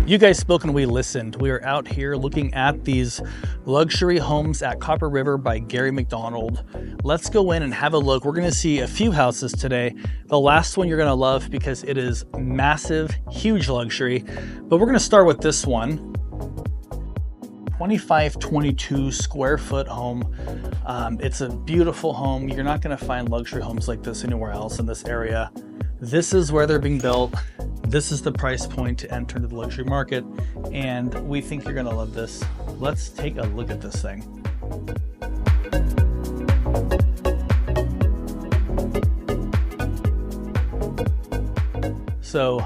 You guys spoke and we listened. We are out here looking at these luxury homes at Copper River by Gary McDonald. Let's go in and have a look. We're going to see a few houses today. The last one you're going to love because it is massive, huge luxury. But we're going to start with this one. 2522 square foot home. It's a beautiful home. You're not going to find luxury homes like this anywhere else in this area. This is where they're being built. This is the price point to enter into the luxury market, and we think you're gonna love this. Let's take a look at this thing. So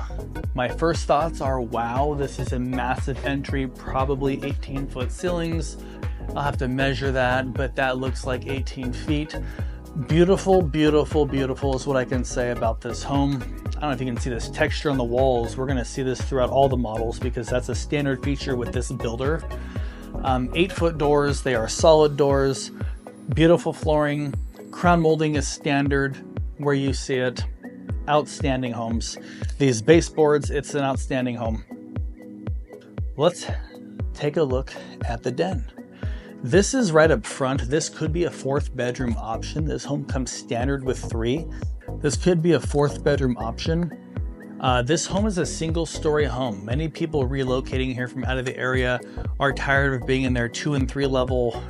my first thoughts are, wow, this is a massive entry, probably 18-foot ceilings. I'll have to measure that, but that looks like 18 feet. Beautiful, beautiful, beautiful is what I can say about this home. I don't know if you can see this texture on the walls. We're going to see this throughout all the models because that's a standard feature with this builder. 8-foot doors, they are solid doors, beautiful flooring, crown molding is standard where you see it. Outstanding homes. These baseboards, it's an outstanding home. Let's take a look at the den. This is right up front. This could be a 4th bedroom option. This home comes standard with 3. This could be a 4th bedroom option. This home is a single story home. Many people relocating here from out of the area are tired of being in their 2 and 3 level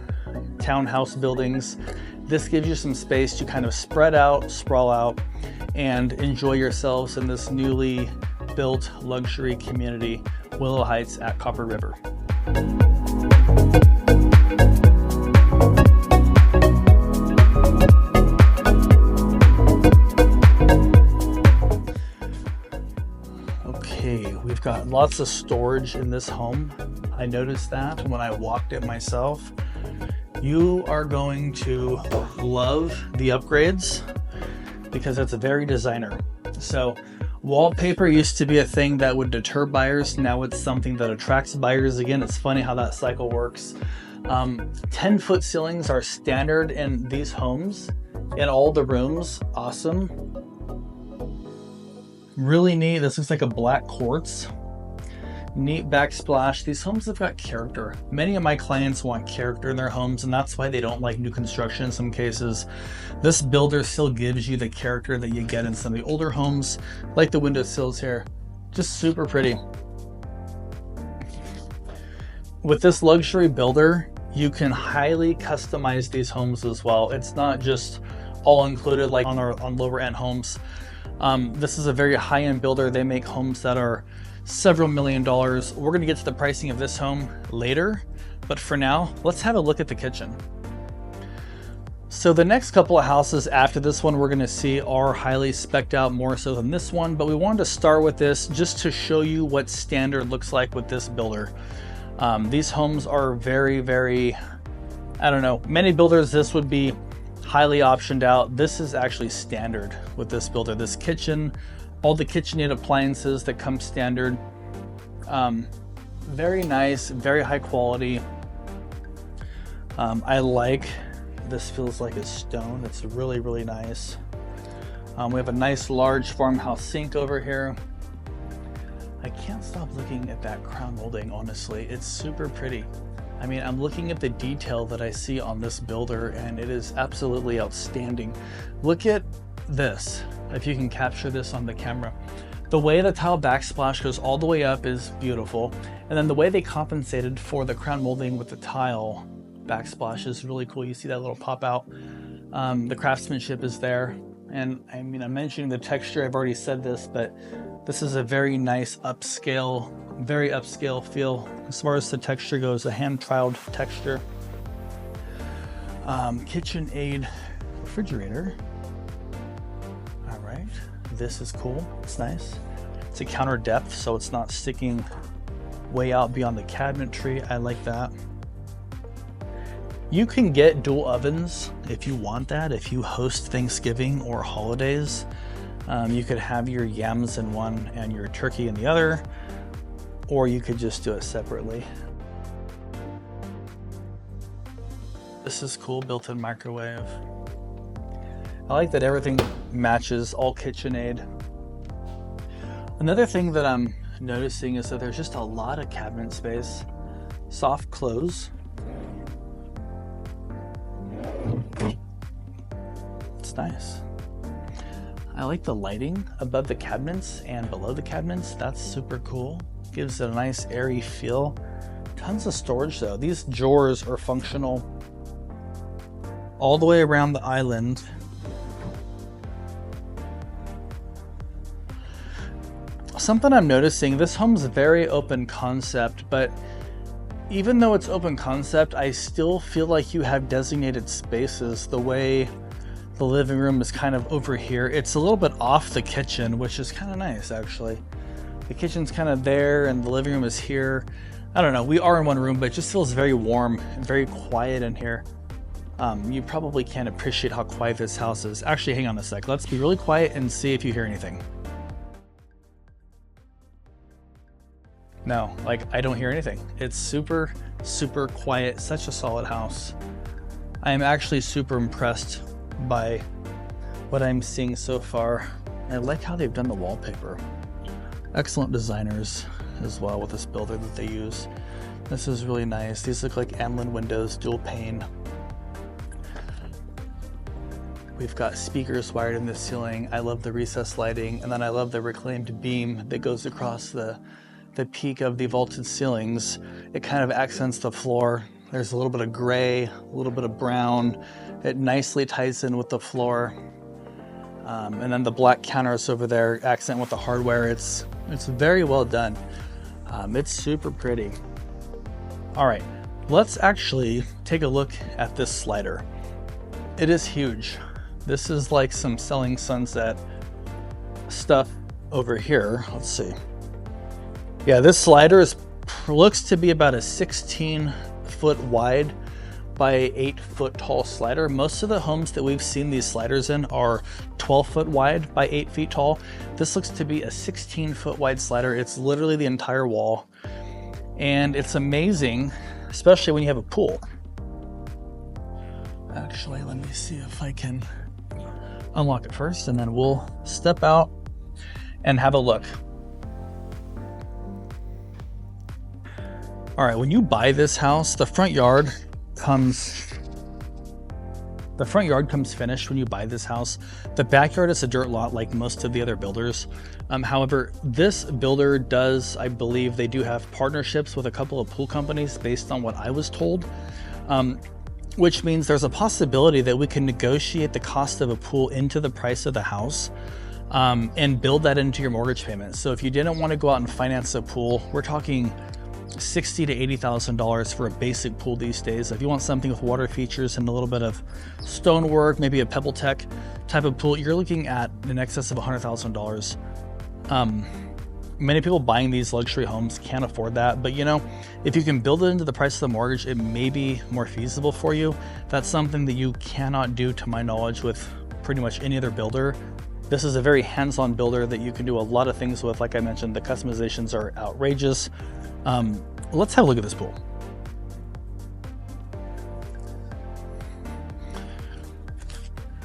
townhouse buildings. This gives you some space to kind of spread out, sprawl out, and enjoy yourselves in this newly built luxury community, Willow Heights at Copper River. We've got lots of storage in this home. I noticed that when I walked it myself. You are going to love the upgrades because it's very designer. So wallpaper used to be a thing that would deter buyers. Now it's something that attracts buyers again. It's funny how that cycle works. 10-foot ceilings are standard in these homes in all the rooms. Awesome. Really neat. This looks like a black quartz. Neat backsplash. These homes have got character. Many of my clients want character in their homes, and that's why they don't like new construction in some cases. This builder still gives you the character that you get in some of the older homes, like the windowsills here. Just super pretty. With this luxury builder, you can highly customize these homes as well. It's not just all included like on lower end homes. This is a very high-end builder. They make homes that are several $1,000,000. We're going to get to the pricing of this home later, but for now, let's have a look at the kitchen. So the next couple of houses after this one we're going to see are highly spec'd out more so than this one, but we wanted to start with this just to show you what standard looks like with this builder. These homes are very, very, I don't know, many builders this would be highly optioned out. This is actually standard with this builder. This kitchen, all the KitchenAid appliances that come standard. Very nice, very high quality. I like, this feels like a stone. It's really, really nice. We have a nice large farmhouse sink over here. I can't stop looking at that crown molding, honestly. It's super pretty. I mean, I'm looking at the detail that I see on this builder and it is absolutely outstanding. Look at this, if you can capture this on the camera. The way the tile backsplash goes all the way up is beautiful. And then the way they compensated for the crown molding with the tile backsplash is really cool. You see that little pop out. The craftsmanship is there. And I mean, I'm mentioning the texture, I've already said this, but this is a very nice upscale, very upscale feel. As far as the texture goes, a hand-troweled texture. KitchenAid refrigerator. All right, this is cool, it's nice. It's a counter depth, so it's not sticking way out beyond the cabinetry. I like that. You can get dual ovens if you want that. If you host Thanksgiving or holidays, you could have your yams in one and your turkey in the other, or you could just do it separately. This is cool, built-in microwave. I like that everything matches, all KitchenAid. Another thing that I'm noticing is that there's just a lot of cabinet space. Soft close. It's nice. I like the lighting above the cabinets and below the cabinets. That's super cool. Gives it a nice airy feel. Tons of storage though. These drawers are functional all the way around the island. Something I'm noticing, this home's very open concept, but even though it's open concept, I still feel like you have designated spaces. The way the living room is kind of over here, it's a little bit off the kitchen, which is kind of nice actually. The kitchen's kind of there and the living room is here. I don't know, we are in one room, but it just feels very warm and very quiet in here. You probably can't appreciate how quiet this house is. Actually, hang on a sec. Let's be really quiet and see if you hear anything. No, like I don't hear anything. It's super, super quiet. Such a solid house. I am actually super impressed by what I'm seeing so far. I like how they've done the wallpaper. Excellent designers as well with this builder that they use. This is really nice. These look like Amlin windows, dual pane. We've got speakers wired in the ceiling. I love the recessed lighting, and then I love the reclaimed beam that goes across the peak of the vaulted ceilings. It kind of accents the floor. There's a little bit of gray, a little bit of brown. It nicely ties in with the floor. And then the black counters over there accent with the hardware. It's very well done. It's super pretty. All right, let's actually take a look at this slider. It is huge. This is like some Selling Sunset stuff over here. Let's see. Yeah, this slider looks to be about a 16-foot wide by 8-foot tall slider. Most of the homes that we've seen these sliders in are 12-foot wide by 8 feet tall. This looks to be a 16-foot wide slider. It's literally the entire wall. And it's amazing, especially when you have a pool. Actually, let me see if I can unlock it first, and then we'll step out and have a look. All right, when you buy this house, the front yard comes finished when you buy this house. The backyard is a dirt lot like most of the other builders. However, this builder does, I believe they do have partnerships with a couple of pool companies based on what I was told, which means there's a possibility that we can negotiate the cost of a pool into the price of the house and build that into your mortgage payment. So if you didn't want to go out and finance a pool, we're talking $60,000 to $80,000 for a basic pool these days. If you want something with water features and a little bit of stonework, maybe a Pebble Tech type of pool, you're looking at in excess of $100,000. Many people buying these luxury homes can't afford that, but you know, if you can build it into the price of the mortgage, it may be more feasible for you. That's something that you cannot do, to my knowledge, with pretty much any other builder. This is a very hands-on builder that you can do a lot of things with. Like I mentioned, the customizations are outrageous. Let's have a look at this pool.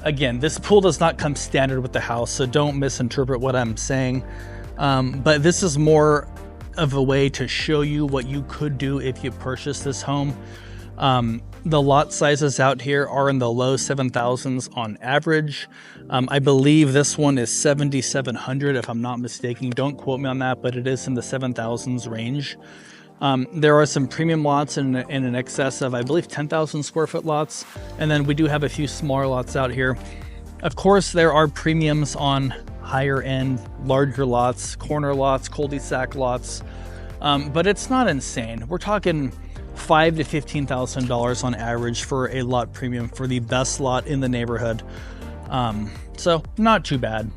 Again, this pool does not come standard with the house, so don't misinterpret what I'm saying. But this is more of a way to show you what you could do if you purchase this home. The lot sizes out here are in the low 7,000s on average. I believe this one is 7,700 if I'm not mistaken. Don't quote me on that, but it is in the 7,000s range. There are some premium lots in an excess of, I believe, 10,000 square foot lots. And then we do have a few smaller lots out here. Of course, there are premiums on higher end, larger lots, corner lots, cul-de-sac lots. But it's not insane. We're talking $5,000 to $15,000 on average for a lot premium for the best lot in the neighborhood. So not too bad.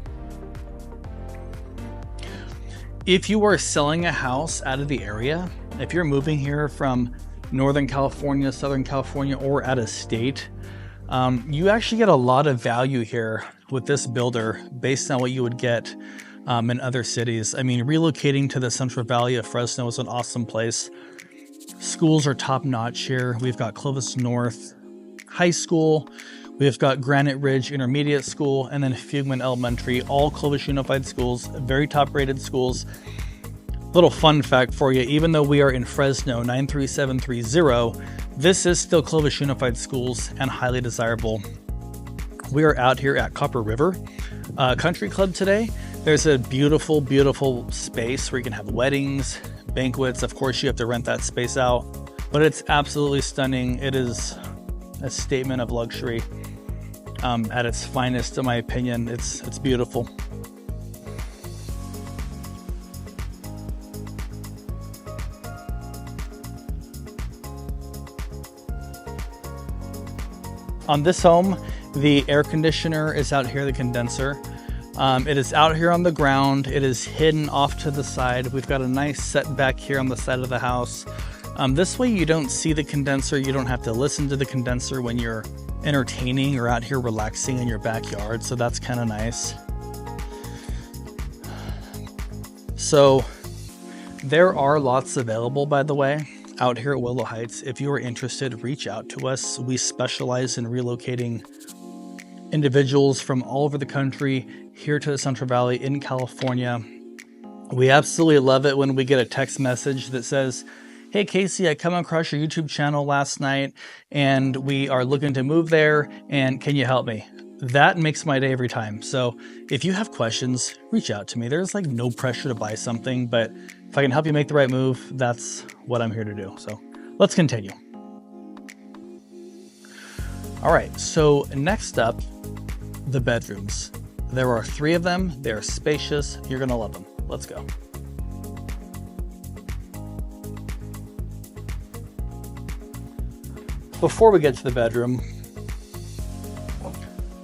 If you are selling a house out of the area, if you're moving here from Northern California, Southern California, or out of state, you actually get a lot of value here with this builder based on what you would get in other cities. I mean, relocating to the Central Valley of Fresno is an awesome place. Schools are top notch here. We've got Clovis North High School. We've got Granite Ridge Intermediate School, and then Fugman Elementary, all Clovis Unified schools, very top rated schools. Little fun fact for you, even though we are in Fresno 93730, this is still Clovis Unified Schools and highly desirable. We are out here at Copper River Country Club today. There's a beautiful, beautiful space where you can have weddings, banquets. Of course, you have to rent that space out, but it's absolutely stunning. It is a statement of luxury at its finest, in my opinion. It's beautiful. On this home, the air conditioner is out here, the condenser. It is out here on the ground. It is hidden off to the side. We've got a nice setback here on the side of the house. This way you don't see the condenser. You don't have to listen to the condenser when you're entertaining or out here relaxing in your backyard. So that's kind of nice. So there are lots available, by the way, out here at Willow Heights. If you are interested, reach out to us. We specialize in relocating individuals from all over the country here to the Central Valley in California. We absolutely love it when we get a text message that says, "Hey Casey, I come across your YouTube channel last night and we are looking to move there, and can you help me?" That makes my day every time. So if you have questions, reach out to me. There's like no pressure to buy something, but if I can help you make the right move, that's what I'm here to do. So let's continue. All right, so next up, the bedrooms. There are 3 of them. They're spacious. You're gonna love them. Let's go. Before we get to the bedroom,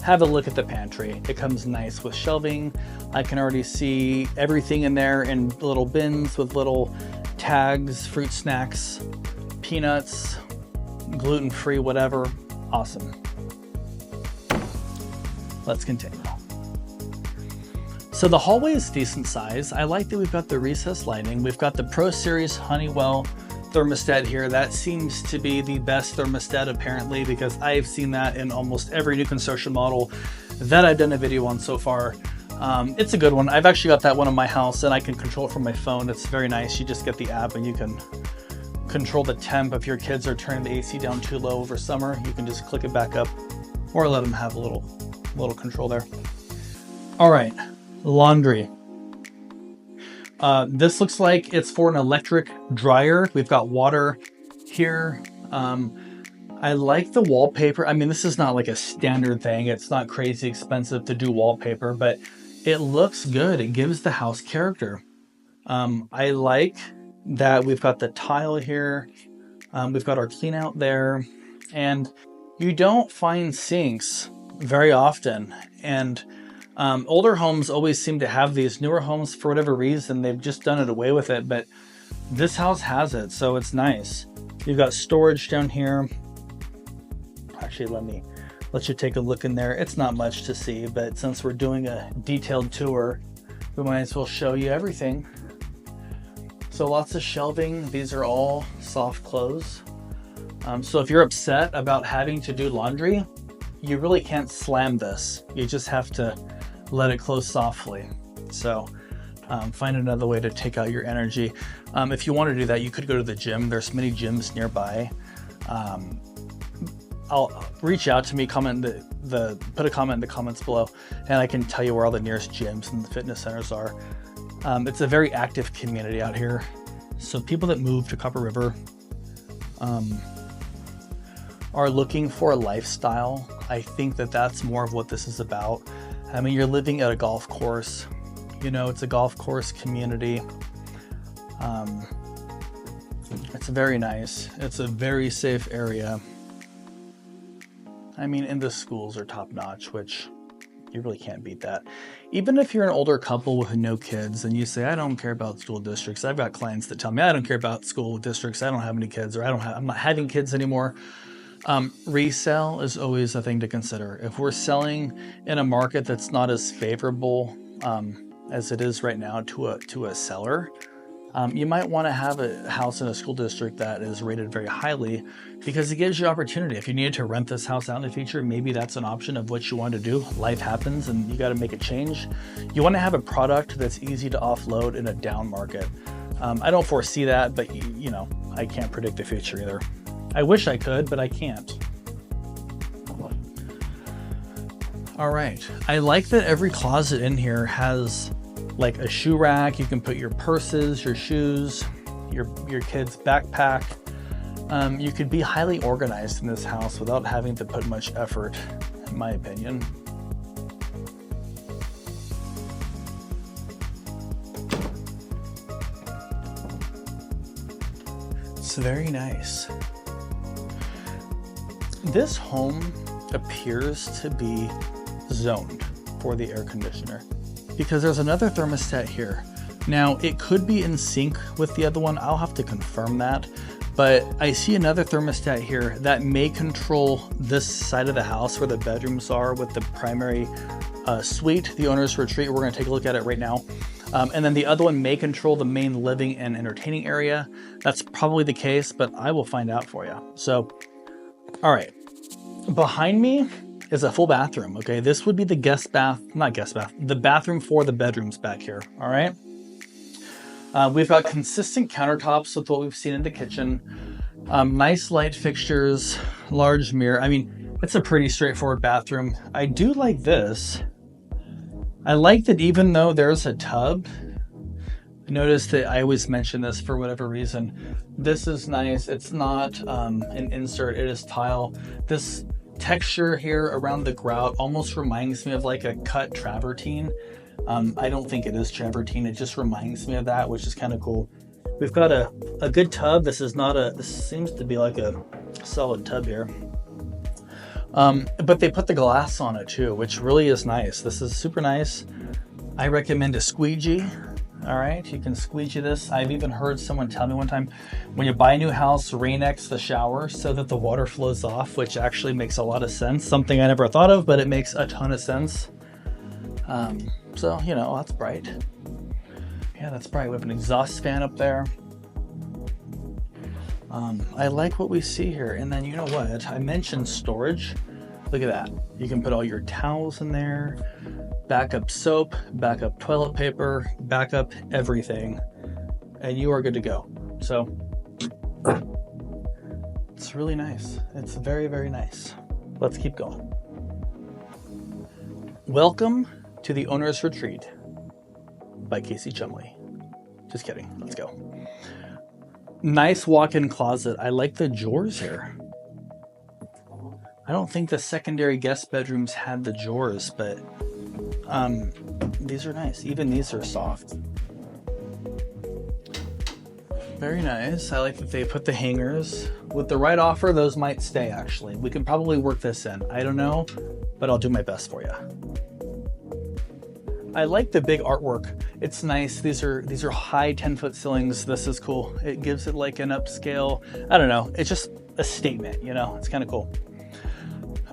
have a look at the pantry. It comes nice with shelving. I can already see everything in there in little bins with little tags, fruit snacks, peanuts, gluten-free, whatever. Awesome. Let's continue. So the hallway is decent size. I like that we've got the recessed lighting. We've got the Pro Series Honeywell thermostat here. That seems to be the best thermostat apparently, because I've seen that in almost every new construction model that I've done a video on so far. It's a good one. I've actually got that one in my house and I can control it from my phone. It's very nice. You just get the app and you can control the temp. If your kids are turning the AC down too low over summer, you can just click it back up or let them have a little control there. All right, laundry. This looks like it's for an electric dryer. We've got water here. I like the wallpaper. I mean, this is not like a standard thing. It's not crazy expensive to do wallpaper, but it looks good. It gives the house character. I like that we've got the tile here. We've got our clean out there, and you don't find sinks very often. And older homes always seem to have these. Newer homes, for whatever reason, they've just done it away with it, but this house has it, so it's nice. You've got storage down here. Actually, let you take a look in there. It's not much to see, but since we're doing a detailed tour, we might as well show you everything. So lots of shelving. These are all soft close. So if you're upset about having to do laundry, you really can't slam this. You just have to let it close softly. So find another way to take out your energy. If you want to do that, you could go to the gym. There's many gyms nearby. I'll reach out to me, put a comment in the comments below, and I can tell you where all the nearest gyms and the fitness centers are. It's a very active community out here. So people that move to Copper River are looking for a lifestyle. I think that that's more of what this is about. I mean, you're living at a golf course. You know, it's a golf course community. It's very nice. It's a very safe area. I mean, and the schools are top notch, which you really can't beat that. Even if you're an older couple with no kids and you say, I don't care about school districts. I've got clients that tell me, I don't care about school districts. I don't have any kids, or I'm not having kids anymore. Resale is always a thing to consider. If we're selling in a market that's not as favorable as it is right now to a seller, you might want to have a house in a school district that is rated very highly, because it gives you opportunity. If you needed to rent this house out in the future, maybe that's an option of what you want to do. Life happens and you got to make a change. You want to have a product that's easy to offload in a down market. I don't foresee that, but you know, I can't predict the future either. I wish I could, but I can't. All right, I like that every closet in here has like a shoe rack. You can put your purses, your shoes, your kid's backpack. You could be highly organized in this house without having to put much effort, in my opinion. It's very nice. This home appears to be zoned for the air conditioner because there's another thermostat here. Now, it could be in sync with the other one. I'll have to confirm that. But I see another thermostat here that may control this side of the house where the bedrooms are with the primary suite, the owner's retreat. We're going to take a look at it right now. And then the other one may control the main living and entertaining area. That's probably the case, but I will find out for you. So, all right. Behind me is a full bathroom. Okay, this would be the the bathroom for the bedrooms back here. All right. We've got consistent countertops with what we've seen in the kitchen. Nice light fixtures, large mirror. I mean, it's a pretty straightforward bathroom. I do like this. I like that even though there's a tub, notice that I always mention this for whatever reason. This is nice. It's not an insert, it is tile. This texture here around the grout almost reminds me of like a cut travertine. I don't think it is travertine. It just reminds me of that, which is kind of cool. We've got a good tub. This seems to be like a solid tub here. But they put the glass on it too, which really is nice. This is super nice. I recommend a squeegee. All right, you can squeegee this. I've even heard someone tell me one time, when you buy a new house, rain-X the shower so that the water flows off, which actually makes a lot of sense. Something I never thought of, but it makes a ton of sense. So, you know, that's bright. Yeah, that's bright. We have an exhaust fan up there. I like what we see here. And then you know what? I mentioned storage. Look at that. You can put all your towels in there, backup soap, backup toilet paper, backup everything, and you are good to go. So it's really nice. It's very, very nice. Let's keep going. Welcome to the Owner's Retreat by Casey Chumley. Just kidding. Let's go. Nice walk-in closet. I like the drawers here. I don't think the secondary guest bedrooms had the drawers, but these are nice. Even these are soft. Very nice. I like that they put the hangers. With the right offer, those might stay, actually. We can probably work this in. I don't know, but I'll do my best for you. I like the big artwork. It's nice. These are high 10-foot ceilings. This is cool. It gives it like an upscale. I don't know. It's just a statement, you know? It's kind of cool.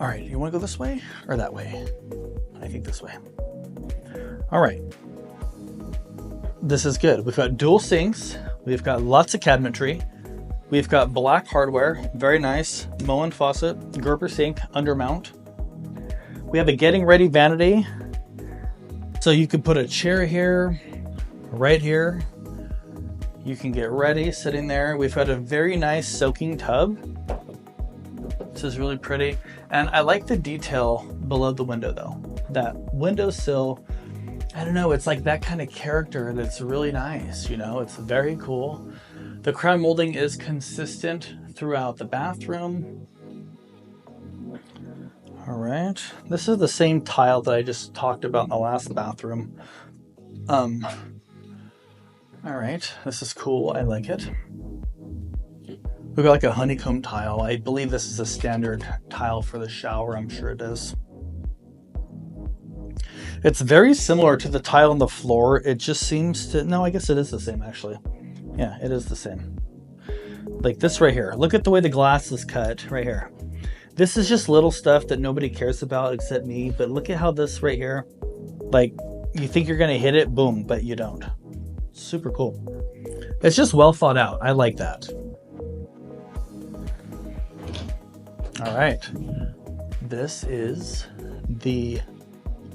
All right, you want to go this way or that way? I think this way. All right. This is good. We've got dual sinks. We've got lots of cabinetry. We've got black hardware. Very nice. Moen faucet, Gerber sink, undermount. We have a getting ready vanity. So you could put a chair here, right here. You can get ready sitting there. We've got a very nice soaking tub. This is really pretty. And I like the detail below the window though. That windowsill, I don't know, it's like that kind of character that's really nice, you know, it's very cool. The crown molding is consistent throughout the bathroom. All right, this is the same tile that I just talked about in the last bathroom. All right, this is cool, I like it. We've got like a honeycomb tile. I believe this is a standard tile for the shower. I'm sure it is. It's very similar to the tile on the floor. It just seems to, no, I guess it is the same actually. Yeah, it is the same. Like this right here. Look at the way the glass is cut right here. This is just little stuff that nobody cares about except me. But look at how this right here, like you think you're going to hit it, boom, but you don't. Super cool. It's just well thought out. I like that. All right, this is the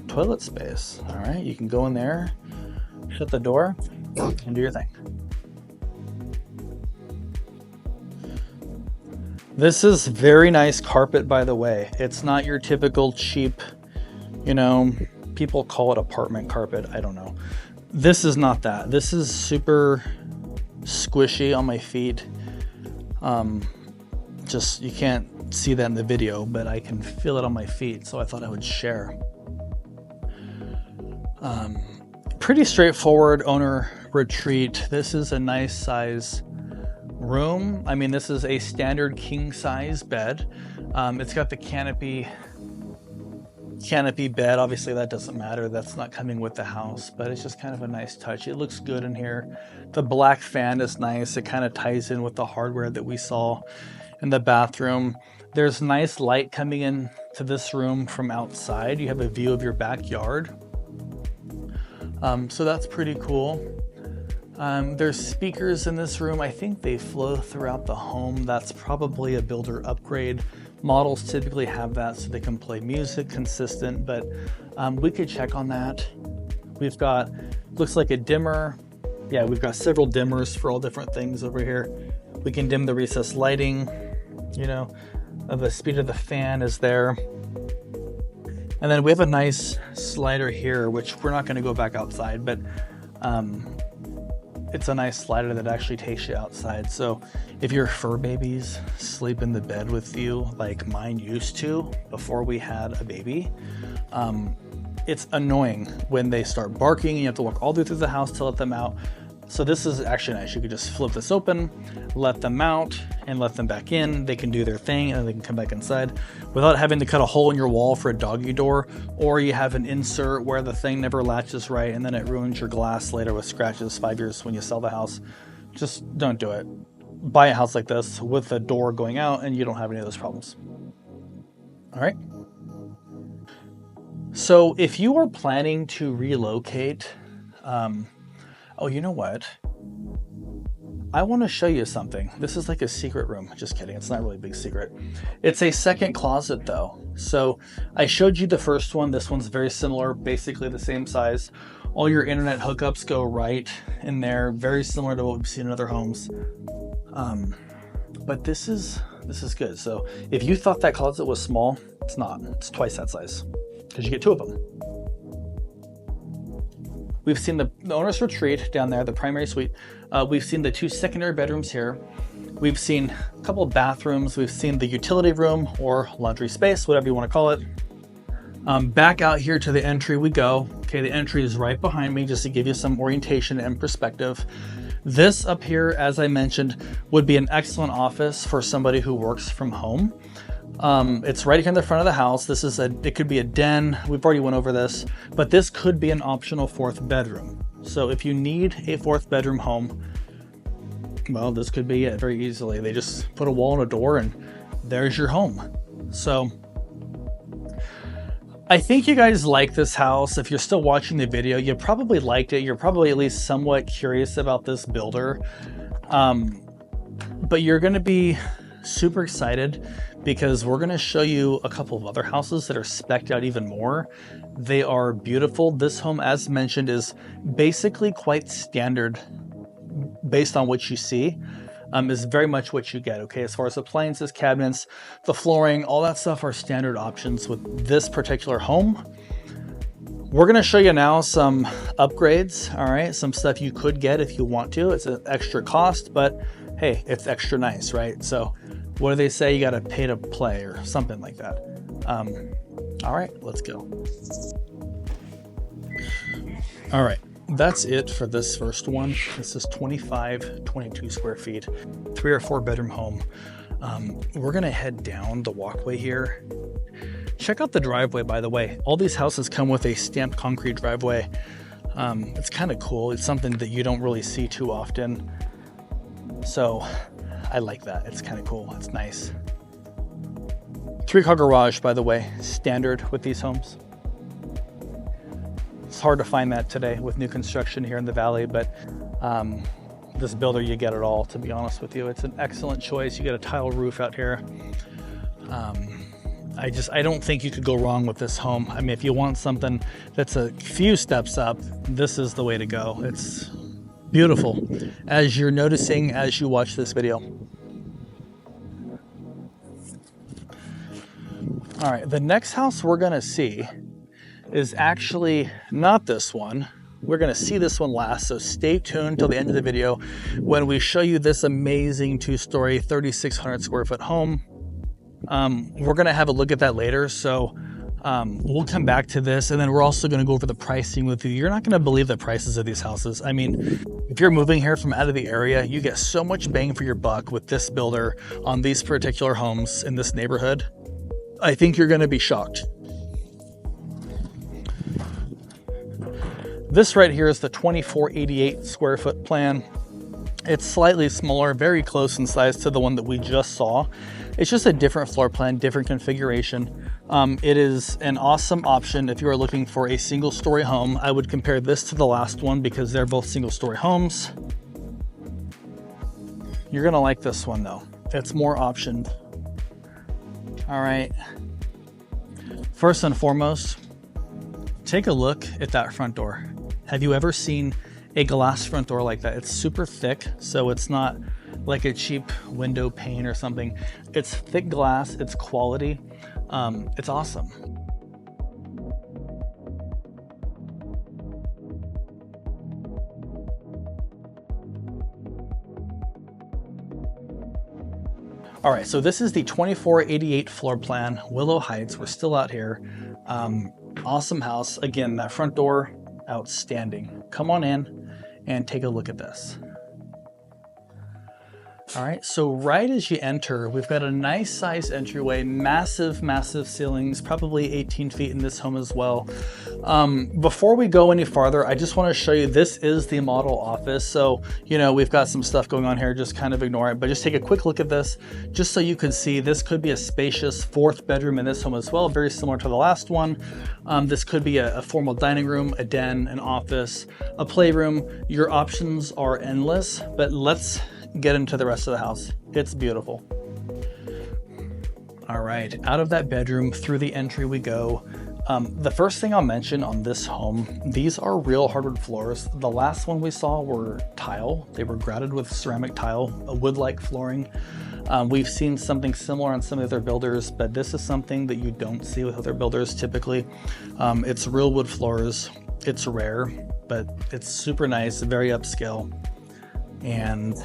toilet space. All right, you can go in there, shut the door, and do your thing. This is very nice carpet, by the way. It's not your typical cheap, you know, people call it apartment carpet. I don't know. This is not that. This is super squishy on my feet. Just, you can't see that in the video, but I can feel it on my feet, so I thought I would share. Pretty straightforward owner retreat. This is a nice size room. I mean, this is a standard king size bed. It's got the canopy bed. Obviously that doesn't matter, that's not coming with the house, but it's just kind of a nice touch. It looks good in here. The black fan is nice. It kind of ties in with the hardware that we saw in the bathroom. There's nice light coming in to this room from outside. You have a view of your backyard, so that's pretty cool. There's speakers in this room. I think they flow throughout the home. That's probably a builder upgrade. Models typically have that so they can play music consistent, but we could check on that. We've got, looks like a dimmer. Yeah, we've got several dimmers for all different things over here. We can dim the recessed lighting, you know, the speed of the fan is there. And then we have a nice slider here, which we're not going to go back outside, but it's a nice slider that actually takes you outside. So if your fur babies sleep in the bed with you like mine used to before we had a baby, it's annoying when they start barking and you have to walk all the way through the house to let them out. So this is actually nice. You could just flip this open, let them out, and let them back in. They can do their thing and then they can come back inside without having to cut a hole in your wall for a doggy door, or you have an insert where the thing never latches right and then it ruins your glass later with scratches 5 years when you sell the house. Just don't do it. Buy a house like this with a door going out and you don't have any of those problems. All right. So if you are planning to relocate, oh, you know what? I want to show you something. This is like a secret room. Just kidding. It's not really a big secret. It's a second closet though. So I showed you the first one. This one's very similar, basically the same size. All your internet hookups go right in there. Very similar to what we've seen in other homes. But this is good. So if you thought that closet was small, it's not. It's twice that size because you get two of them. We've seen the owner's retreat down there, the primary suite. We've seen the two secondary bedrooms here. We've seen a couple of bathrooms. We've seen the utility room or laundry space, whatever you want to call it. Back out here to the entry we go. Okay, the entry is right behind me just to give you some orientation and perspective. This up here, as I mentioned, would be an excellent office for somebody who works from home. It's right here in the front of the house. It could be a den. We've already went over this, but this could be an optional fourth bedroom. So if you need a fourth bedroom home, well, this could be it very easily. They just put a wall and a door and there's your home. So I think you guys like this house. If you're still watching the video, you probably liked it. You're probably at least somewhat curious about this builder. But you're going to be super excited because we're going to show you a couple of other houses that are spec'd out even more. They are beautiful. This home, as mentioned, is basically quite standard based on what you see. Is very much what you get, okay? As far as appliances, cabinets, the flooring, all that stuff are standard options with this particular home. We're gonna show you now some upgrades, all right? Some stuff you could get if you want to. It's an extra cost, but hey, it's extra nice, right? So what do they say? You gotta pay to play or something like that. All right, let's go. All right. That's it for this first one. This is 22 square feet, 3 or 4 bedroom home. We're gonna head down the walkway here. Check out the driveway, by the way. All these houses come with a stamped concrete driveway. It's kind of cool. It's something that you don't really see too often. So I like that. It's kind of cool. It's nice. 3-car garage, by the way, standard with these homes. It's hard to find that today with new construction here in the valley, but this builder, you get it all, to be honest with you. It's an excellent choice. You get a tile roof out here. I don't think you could go wrong with this home. I mean, if you want something that's a few steps up, this is the way to go. It's beautiful, as you're noticing as you watch this video. All right, the next house we're gonna see is actually not this one. We're gonna see this one last, so stay tuned till the end of the video when we show you this amazing 2-story, 3,600 square foot home. We're gonna have a look at that later, so we'll come back to this, and then we're also gonna go over the pricing with you. You're not gonna believe the prices of these houses. I mean, if you're moving here from out of the area, you get so much bang for your buck with this builder on these particular homes in this neighborhood. I think you're gonna be shocked. This right here is the 2488 square foot plan. It's slightly smaller, very close in size to the one that we just saw. It's just a different floor plan, different configuration. It is an awesome option if you are looking for a single story home. I would compare this to the last one because they're both single story homes. You're gonna like this one though. It's more optioned. All right, first and foremost, take a look at that front door. Have you ever seen a glass front door like that? It's super thick, so it's not like a cheap window pane or something. It's thick glass, it's quality, it's awesome. All right, so this is the 2488 floor plan, Willow Heights. We're still out here. Awesome house. Again, that front door, outstanding. Come on in and take a look at this. All right, so right as you enter, we've got a nice size entryway, massive ceilings, probably 18 feet in this home as well. Before we go any farther, I just want to show you, this is the model office. So, you know, we've got some stuff going on here, just kind of ignore it, but just take a quick look at this, just so you can see this could be a spacious 4th bedroom in this home as well, very similar to the last one. This could be a formal dining room, a den, an office, a playroom. Your options are endless, but let's get into the rest of the house. It's beautiful. All right, out of that bedroom, through the entry we go. The first thing I'll mention on this home, these are real hardwood floors. The last one we saw were tile. They were grouted with ceramic tile, a wood-like flooring. We've seen something similar on some of the other builders, but this is something that you don't see with other builders typically. It's real wood floors. It's rare, but it's super nice, very upscale. And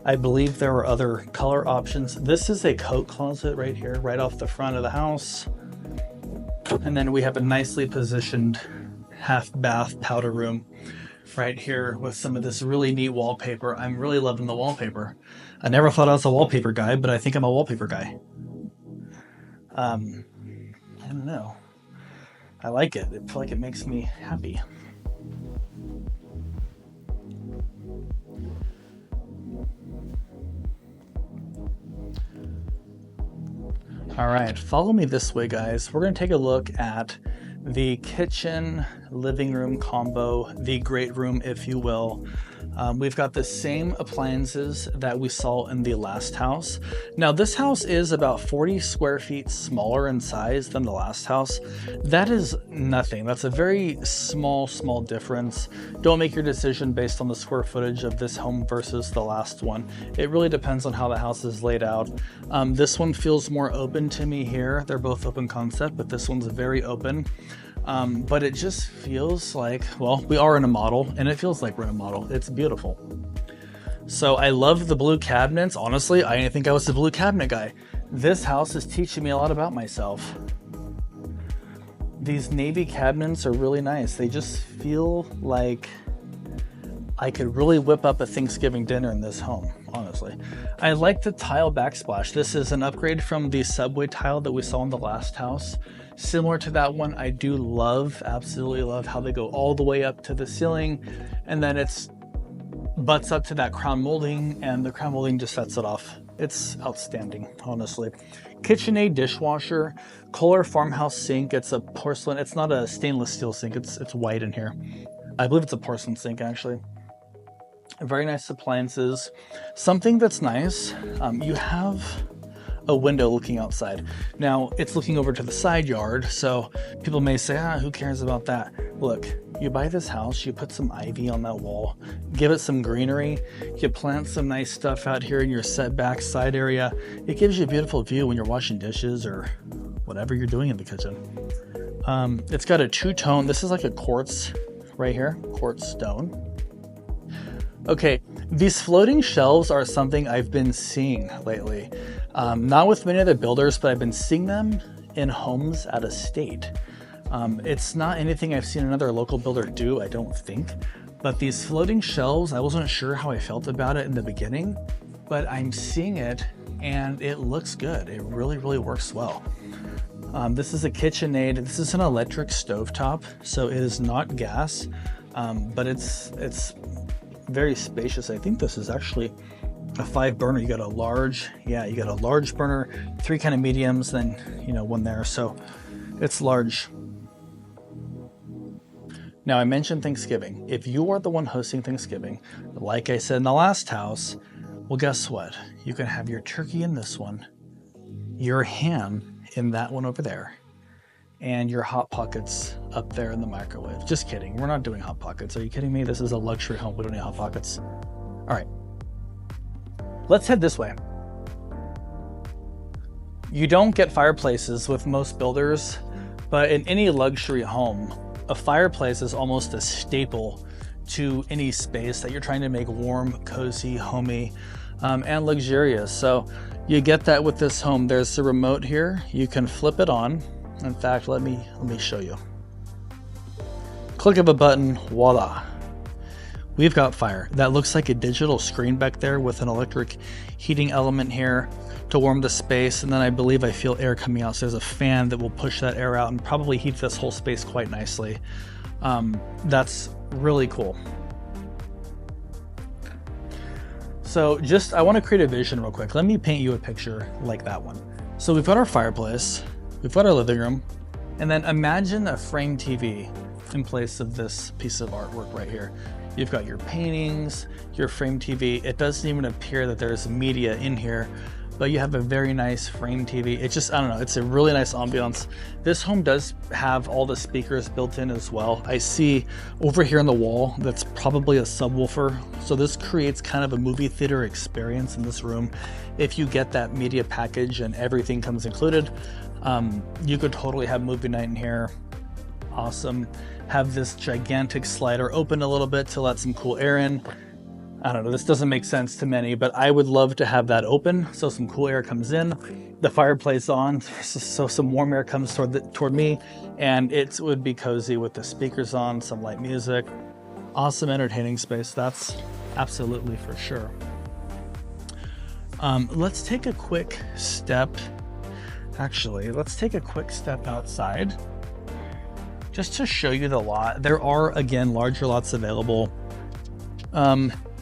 I believe there are other color options. This is a coat closet right here, right off the front of the house. And then we have a nicely positioned half bath powder room right here with some of this really neat wallpaper. I'm really loving the wallpaper. I never thought I was a wallpaper guy, but I think I'm a wallpaper guy. I don't know. I like it. I feel like it makes me happy. All right, follow me this way, guys. We're gonna take a look at the kitchen living room combo, the great room, if you will. We've got the same appliances that we saw in the last house. Now, this house is about 40 square feet smaller in size than the last house. That is nothing. That's a very small difference. Don't make your decision based on the square footage of this home versus the last one. It really depends on how the house is laid out. This one feels more open to me here. They're both open concept, but this one's very open. But it just feels like, well, we are in a model, and it feels like we're in a model. It's beautiful. So I love the blue cabinets. Honestly, I didn't think I was a blue cabinet guy. This house is teaching me a lot about myself. These navy cabinets are really nice. They just feel like I could really whip up a Thanksgiving dinner in this home, honestly. I like the tile backsplash. This is an upgrade from the subway tile that we saw in the last house. Similar to that one, I do love, absolutely love how they go all the way up to the ceiling, and then it's butts up to that crown molding, and the crown molding just sets it off. It's outstanding, honestly. KitchenAid dishwasher, Kohler farmhouse sink. It's a porcelain. It's not a stainless steel sink. It's white in here. I believe it's a porcelain sink, actually. Very nice appliances. Something that's nice, you have a window looking outside. Now it's looking over to the side yard, so people may say, who cares about that? Look, you buy this house, you put some ivy on that wall, give it some greenery, you plant some nice stuff out here in your setback side area. It gives you a beautiful view when you're washing dishes or whatever you're doing in the kitchen. It's got a two-tone, this is like a quartz right here, quartz stone. Okay, these floating shelves are something I've been seeing lately. Not with many other builders, but I've been seeing them in homes out of state. It's not anything I've seen another local builder do, I don't think. But these floating shelves, I wasn't sure how I felt about it in the beginning, but I'm seeing it and it looks good. It really, really works well. This is a KitchenAid. This is an electric stovetop, so it is not gas, but it's very spacious. I think this is actually a 5 burner. You got a large, you got a large burner, 3 kind of mediums, then one there, so it's large. Now I mentioned Thanksgiving. If you are the one hosting Thanksgiving, like I said in the last house, well, guess what? You can have your turkey in this one, your ham in that one over there, and your Hot Pockets up there in the microwave. Just kidding. We're not doing Hot Pockets. Are you kidding me? This is a luxury home. We don't need Hot Pockets. All right. Let's head this way. You don't get fireplaces with most builders, but in any luxury home, a fireplace is almost a staple to any space that you're trying to make warm, cozy, homey, and luxurious. So you get that with this home. There's the remote here. You can flip it on. In fact, let me show you. Click of a button, voila. We've got fire. That looks like a digital screen back there with an electric heating element here to warm the space. And then I believe I feel air coming out. So there's a fan that will push that air out and probably heat this whole space quite nicely. That's really cool. So I want to create a vision real quick. Let me paint you a picture like that one. So we've got our fireplace. We've got our living room, and then imagine a frame TV in place of this piece of artwork right here. You've got your paintings, your frame TV. It doesn't even appear that there's media in here, but you have a very nice frame TV. It's just, I don't know, it's a really nice ambiance. This home does have all the speakers built in as well. I see over here on the wall, that's probably a subwoofer. So this creates kind of a movie theater experience in this room. If you get that media package and everything comes included, you could totally have movie night in here. Awesome. Have this gigantic slider open a little bit to let some cool air in. I don't know, this doesn't make sense to many, but I would love to have that open so some cool air comes in, the fireplace on, so some warm air comes toward me, and it would be cozy with the speakers on, some light music. Awesome entertaining space, that's absolutely for sure. Let's take a quick step. Actually, let's take a quick step outside just to show you the lot. There are, again, larger lots available.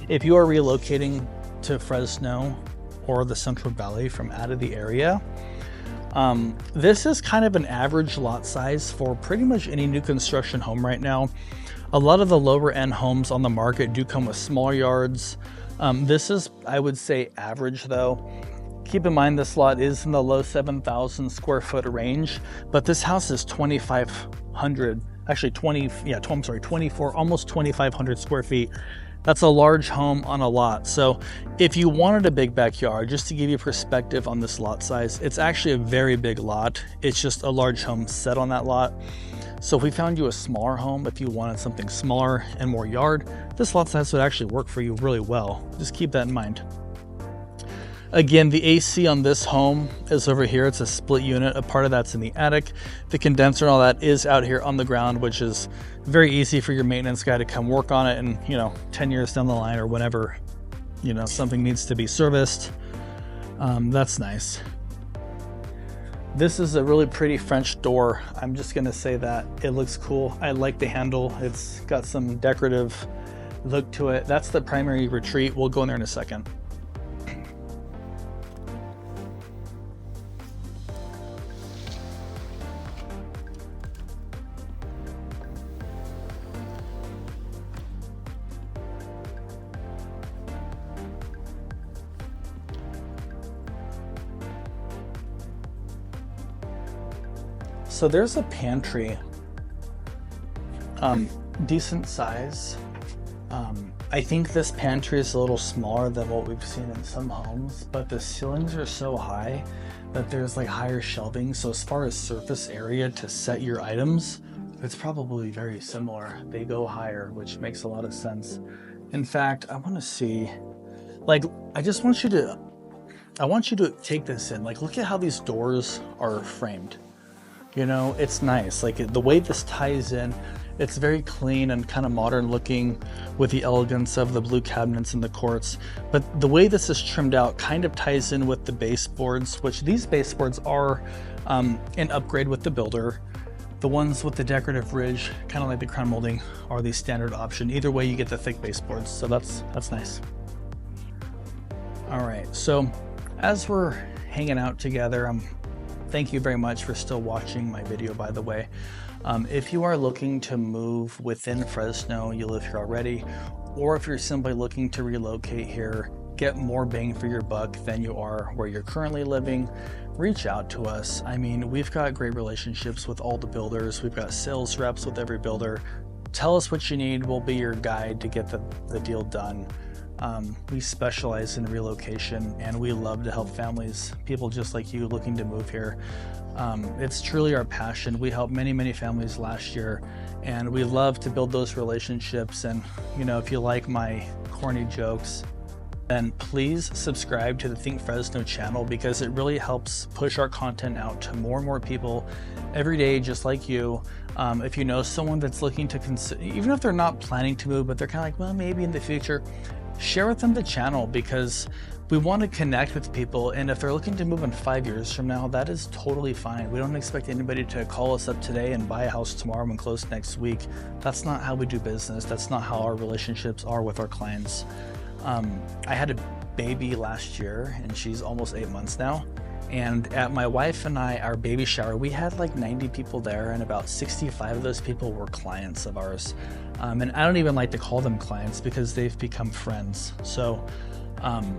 If you are relocating to Fresno or the Central Valley from out of the area, this is kind of an average lot size for pretty much any new construction home right now. A lot of the lower end homes on the market do come with small yards. This is, I would say, average though. Keep in mind this lot is in the low 7,000 square foot range, but this house is 2,500, actually 24, almost 2,500 square feet. That's a large home on a lot. So if you wanted a big backyard, just to give you perspective on this lot size, it's actually a very big lot. It's just a large home set on that lot. So if we found you a smaller home, if you wanted something smaller and more yard, this lot size would actually work for you really well. Just keep that in mind. Again, the AC on this home is over here. It's a split unit. A part of that's in the attic. The condenser and all that is out here on the ground, which is very easy for your maintenance guy to come work on it. And, 10 years down the line or whenever, something needs to be serviced. That's nice. This is a really pretty French door. I'm just going to say that it looks cool. I like the handle. It's got some decorative look to it. That's the primary retreat. We'll go in there in a second. So there's a pantry, decent size. I think this pantry is a little smaller than what we've seen in some homes, but the ceilings are so high that there's like higher shelving. So as far as surface area to set your items, it's probably very similar. They go higher, which makes a lot of sense. In fact, I want to see, like, I want you to take this in. Like, look at how these doors are framed. You know, it's nice. Like the way this ties in, it's very clean and kind of modern looking with the elegance of the blue cabinets and the quartz. But the way this is trimmed out kind of ties in with the baseboards, which these baseboards are an upgrade with the builder. The ones with the decorative ridge, kind of like the crown molding, are the standard option. Either way, you get the thick baseboards, so that's nice. All right, so as we're hanging out together, thank you very much for still watching my video, by the way. If you are looking to move within Fresno, you live here already, or if you're simply looking to relocate here, get more bang for your buck than you are where you're currently living, reach out to us. I mean, we've got great relationships with all the builders. We've got sales reps with every builder. Tell us what you need. We'll be your guide to get the deal done. We specialize in relocation, and we love to help families, people just like you looking to move here. It's truly our passion. We helped many families last year, and we love to build those relationships. And you know, if you like my corny jokes, then please subscribe to the Think Fresno channel, because it really helps push our content out to more and more people every day, just like you. If you know someone that's looking to consider, even if they're not planning to move, but they're kind of like, well, maybe in the future, share with them the channel, because we want to connect with people. And if they're looking to move in 5 years from now, that is totally fine. We don't expect anybody to call us up today and buy a house tomorrow and close next week. That's not how we do business. That's not how our relationships are with our clients. I had a baby last year, and she's almost 8 months now. And at my wife and our baby shower, we had like 90 people there, and about 65 of those people were clients of ours. And I don't even like to call them clients, because they've become friends. So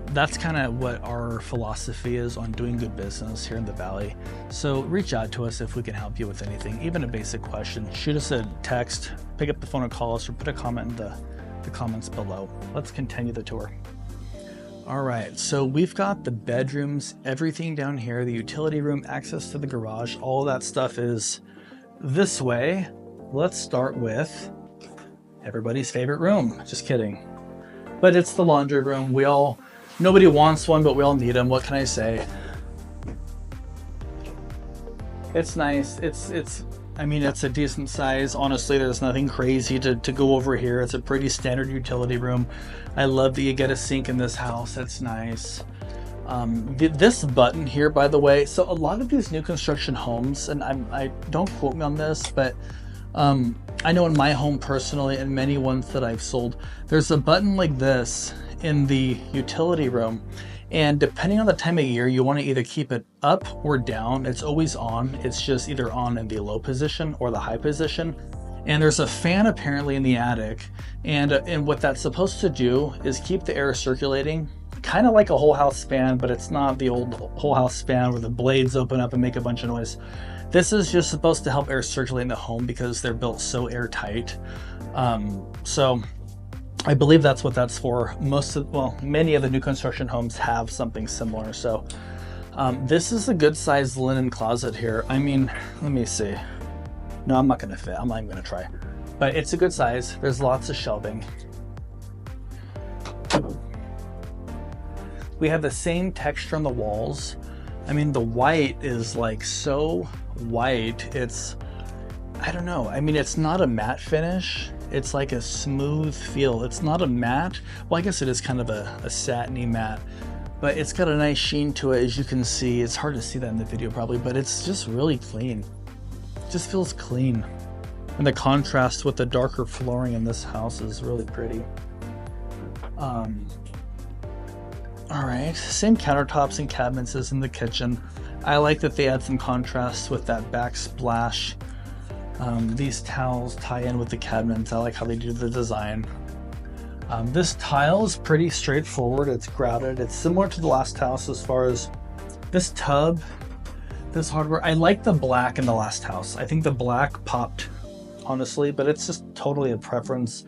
that's kind of what our philosophy is on doing good business here in the Valley. So reach out to us if we can help you with anything, even a basic question. Shoot us a text, pick up the phone and call us, or put a comment in the comments below. Let's continue the tour. All right, so we've got the bedrooms, everything down here, the utility room, access to the garage, all that stuff is this way. Let's start with everybody's favorite room. Just kidding. But it's the laundry room. Nobody wants one, but we all need them. What can I say? It's nice. I mean, it's a decent size. Honestly, there's nothing crazy to go over here. It's a pretty standard utility room. I love that you get a sink in this house. That's nice. This button here, by the way, so a lot of these new construction homes, and I don't quote me on this, but I know in my home personally, and many ones that I've sold, there's a button like this in the utility room. And depending on the time of year, you want to either keep it up or down. It's always on. It's just either on in the low position or the high position. And there's a fan apparently in the attic. And what that's supposed to do is keep the air circulating, kind of like a whole house fan, but it's not the old whole house fan where the blades open up and make a bunch of noise. This is just supposed to help air circulate in the home, because they're built so airtight. So I believe that's what that's for. Many of the new construction homes have something similar. So this is a good sized linen closet here. I mean, let me see. No, I'm not gonna fit. I'm not even gonna try. But it's a good size. There's lots of shelving. We have the same texture on the walls. I mean, the white is like so white. I don't know. I mean, it's not a matte finish. It's like a smooth feel. It's not a matte. Well, I guess it is kind of a satiny matte, but it's got a nice sheen to it, as you can see. It's hard to see that in the video probably, but it's just really clean. It just feels clean. And the contrast with the darker flooring in this house is really pretty. All right, same countertops and cabinets as in the kitchen. I like that they add some contrast with that backsplash. These towels tie in with the cabinets. I like how they do the design. This tile is pretty straightforward. It's grouted. It's similar to the last house as far as this tub. This hardware, I like the black in the last house. I think the black popped, honestly, but it's just totally a preference.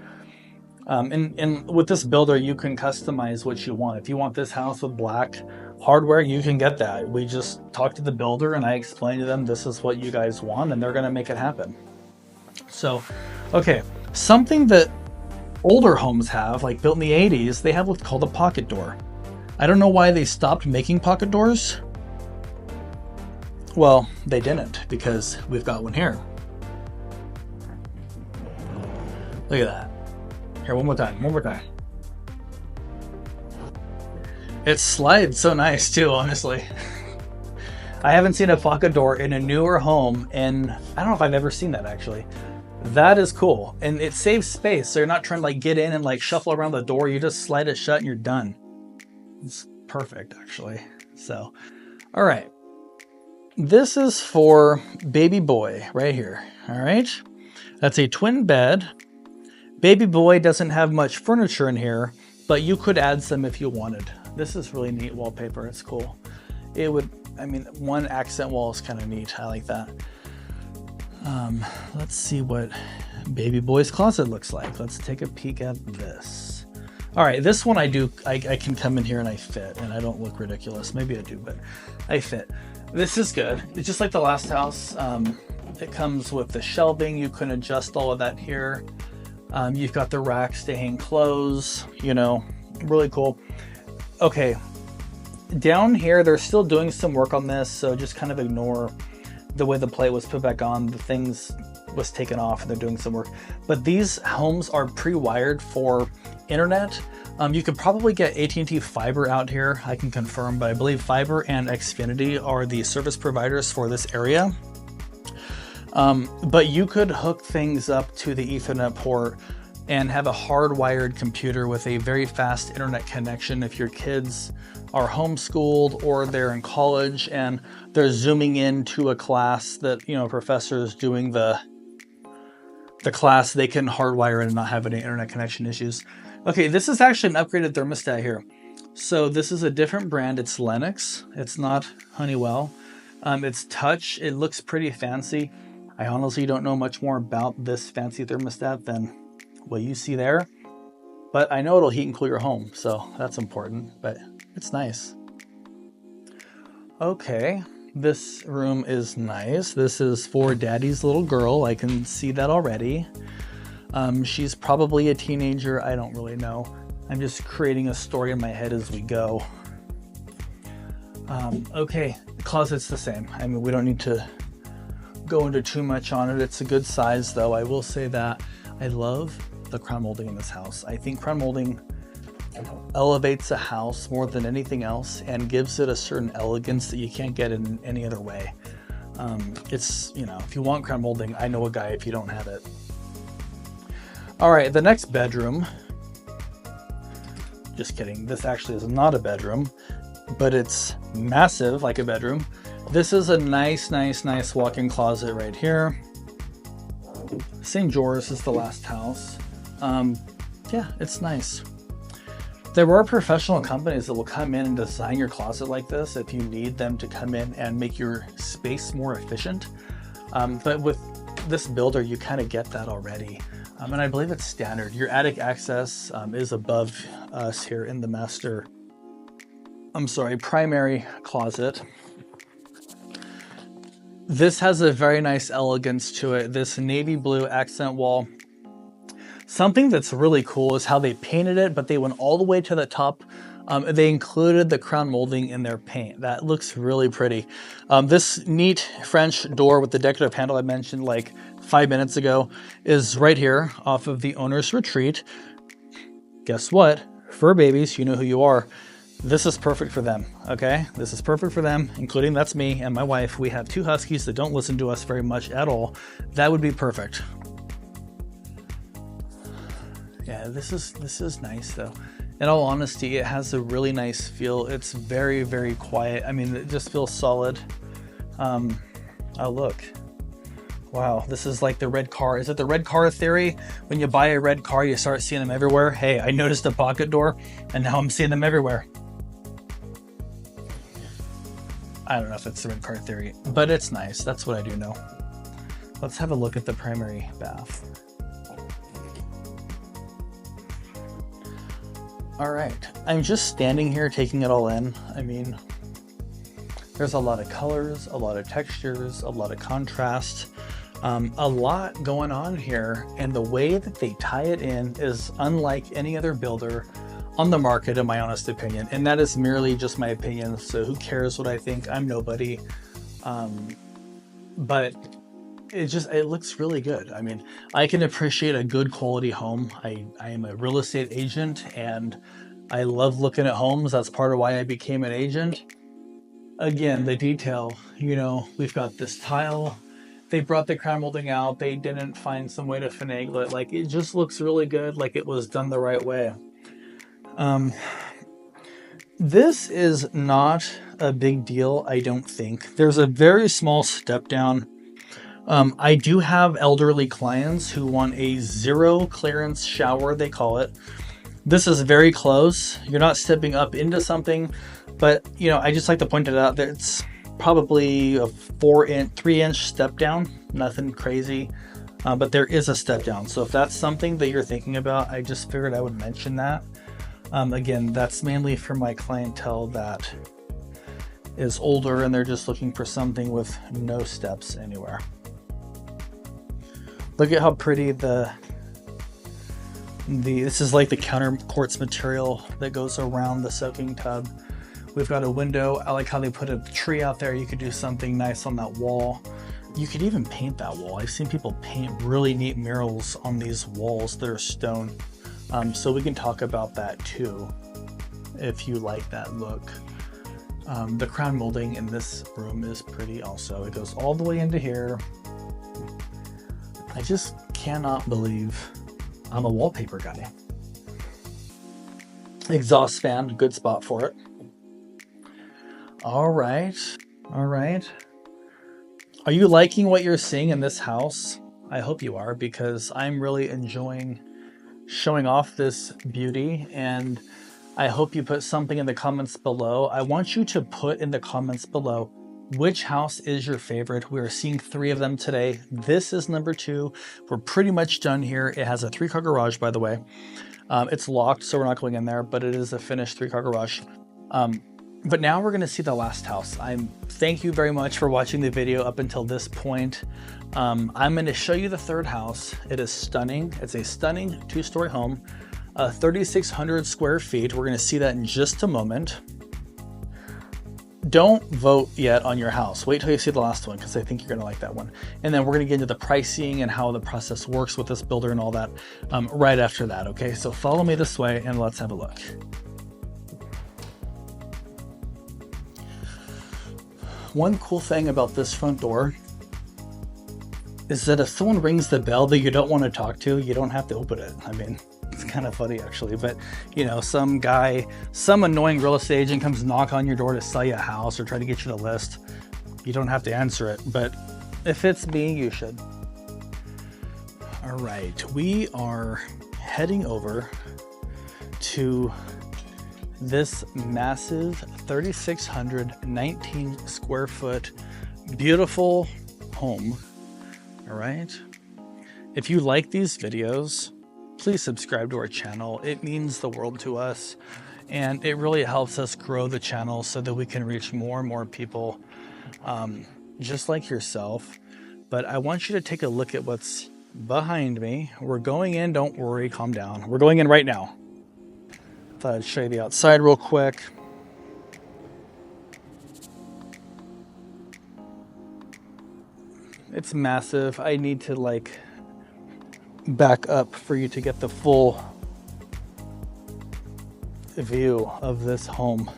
And with this builder, you can customize what you want. If you want this house with black hardware, you can get that. We just talk to the builder and I explain to them, this is what you guys want, and they're gonna make it happen. So, okay, something that older homes have, like built in the 80s, they have what's called a pocket door. I don't know why they stopped making pocket doors. Well, they didn't, because we've got one here. Look at that. Here, one more time. It slides so nice too, honestly. I haven't seen a pocket door in a newer home, and I don't know if I've ever seen that actually. That is cool, and it saves space, so you're not trying to like get in and like shuffle around the door. You just slide it shut and you're done. It's perfect, actually. So, all right. This is for baby boy right here. All right. That's a twin bed. Baby boy doesn't have much furniture in here, but you could add some if you wanted. This is really neat wallpaper. It's cool. It would, I mean, one accent wall is kind of neat. I like that. Let's see what baby boy's closet looks like. Let's take a peek at this. All right, this one I can come in here and I fit, and I don't look ridiculous. Maybe I do, but I fit. This is good. It's just like the last house. It comes with the shelving. You can adjust all of that here. You've got the racks to hang clothes, you know, really cool. Okay, down here, they're still doing some work on this, so just kind of ignore the way the plate was put back on. The things was taken off and they're doing some work. But these homes are pre-wired for internet. You could probably get AT&T fiber out here, I can confirm, but I believe fiber and Xfinity are the service providers for this area. But you could hook things up to the Ethernet port and have a hardwired computer with a very fast internet connection if your kids are homeschooled or they're in college and they're zooming into a class that, you know, professor's doing the class. They can hardwire it and not have any internet connection issues. Okay, this is actually an upgraded thermostat here. So this is a different brand. It's Lennox. It's not Honeywell. It's touch. It looks pretty fancy. I honestly don't know much more about this fancy thermostat than what you see there, but I know it'll heat and cool your home, so that's important, but it's nice. Okay, this room is nice. This is for daddy's little girl. I can see that already. She's probably a teenager. I don't really know. I'm just creating a story in my head as we go. Okay, the closet's the same. I mean, we don't need to go into too much on it. It's a good size though. I will say that I love the crown molding in this house. I think crown molding elevates a house more than anything else and gives it a certain elegance that you can't get in any other way. It's, you know, if you want crown molding, I know a guy if you don't have it. All right, the next bedroom, just kidding. This actually is not a bedroom, but it's massive like a bedroom. This is a nice walk-in closet right here. St. George is the last house. Yeah, it's nice. There are professional companies that will come in and design your closet like this if you need them to come in and make your space more efficient. But with this builder, you kind of get that already. And I believe it's standard. Your attic access is above us here in the primary closet. This has a very nice elegance to it. This navy blue accent wall. Something that's really cool is how they painted it, but they went all the way to the top. They included the crown molding in their paint. That looks really pretty. This neat French door with the decorative handle I mentioned like 5 minutes ago is right here off of the owner's retreat. Guess what? Fur babies, you know who you are. This is perfect for them, okay? This is perfect for them, including that's me and my wife. We have 2 huskies that don't listen to us very much at all. That would be perfect. Yeah, this is nice though. In all honesty, it has a really nice feel. It's very, very quiet. I mean, it just feels solid. Oh, look. Wow, this is like the red car. Is it the red car theory? When you buy a red car, you start seeing them everywhere. Hey, I noticed a pocket door, and now I'm seeing them everywhere. I don't know if it's cement car theory, but it's nice. That's what I do know. Let's have a look at the primary bath. All right, I'm just standing here taking it all in. I mean, there's a lot of colors, a lot of textures, a lot of contrast, a lot going on here. And the way that they tie it in is unlike any other builder on the market, in my honest opinion. And that is merely just my opinion. So who cares what I think? I'm nobody. But it looks really good. I mean, I can appreciate a good quality home. I am a real estate agent and I love looking at homes. That's part of why I became an agent. Again, the detail, you know, we've got this tile. They brought the crown molding out. They didn't find some way to finagle it. Like, it just looks really good. Like it was done the right way. This is not a big deal, I don't think. There's a very small step down. I do have elderly clients who want a zero clearance shower, they call it. This is very close. You're not stepping up into something, but you know, I just like to point it out that it's probably a 3-inch step down, nothing crazy, but there is a step down. So if that's something that you're thinking about, I just figured I would mention that. Again, that's mainly for my clientele that is older and they're just looking for something with no steps anywhere. Look at how pretty this is like the counter quartz material that goes around the soaking tub. We've got a window. I like how they put a tree out there. You could do something nice on that wall. You could even paint that wall. I've seen people paint really neat murals on these walls that are stone. So we can talk about that too, if you like that look. The crown molding in this room is pretty also. It goes all the way into here. I just cannot believe I'm a wallpaper guy. Exhaust fan, good spot for it. All right. Are you liking what you're seeing in this house? I hope you are, because I'm really enjoying showing off this beauty, and I hope you put something in the comments below. I want you to put in the comments below which house is your favorite. We are seeing 3 of them today. This is number 2. We're pretty much done here. It has a 3-car garage, by the way. It's locked, so we're not going in there, but it is a finished 3-car garage. But now we're going to see the last house. Thank you very much for watching the video up until this point. I'm going to show you the 3rd house. It is stunning. It's a stunning 2-story home, 3,600 square feet. We're going to see that in just a moment. Don't vote yet on your house. Wait till you see the last one, because I think you're going to like that one. And then we're going to get into the pricing and how the process works with this builder and all that right after that. Okay, so follow me this way and let's have a look. One cool thing about this front door is that if someone rings the bell that you don't want to talk to, you don't have to open it. I mean, it's kind of funny actually, but you know, some annoying real estate agent comes knock on your door to sell you a house or try to get you to list. You don't have to answer it, but if it's me, you should. All right, we are heading over to this massive 3,619 square foot beautiful home. All right, if you like these videos, please subscribe to our channel. It means the world to us, and it really helps us grow the channel so that we can reach more and more people just like yourself. But I want you to take a look at what's behind me. We're going in. Don't worry, calm down. We're going in right now. Thought I'd show you the outside real quick. It's massive. I need to like back up for you to get the full view of this home.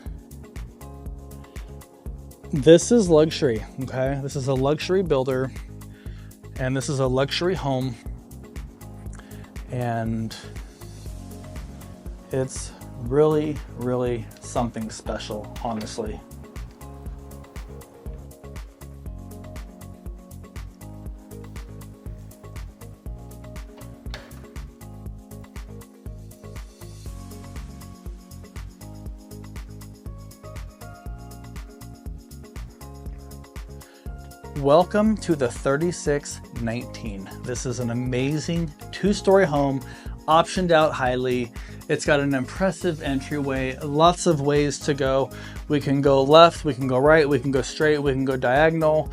This is luxury, okay? This is a luxury builder, and this is a luxury home, and it's really, really something special, honestly. Welcome to the 3619. This is an amazing two-story home, optioned out highly. It's got an impressive entryway, lots of ways to go. We can go left, we can go right, we can go straight, we can go diagonal.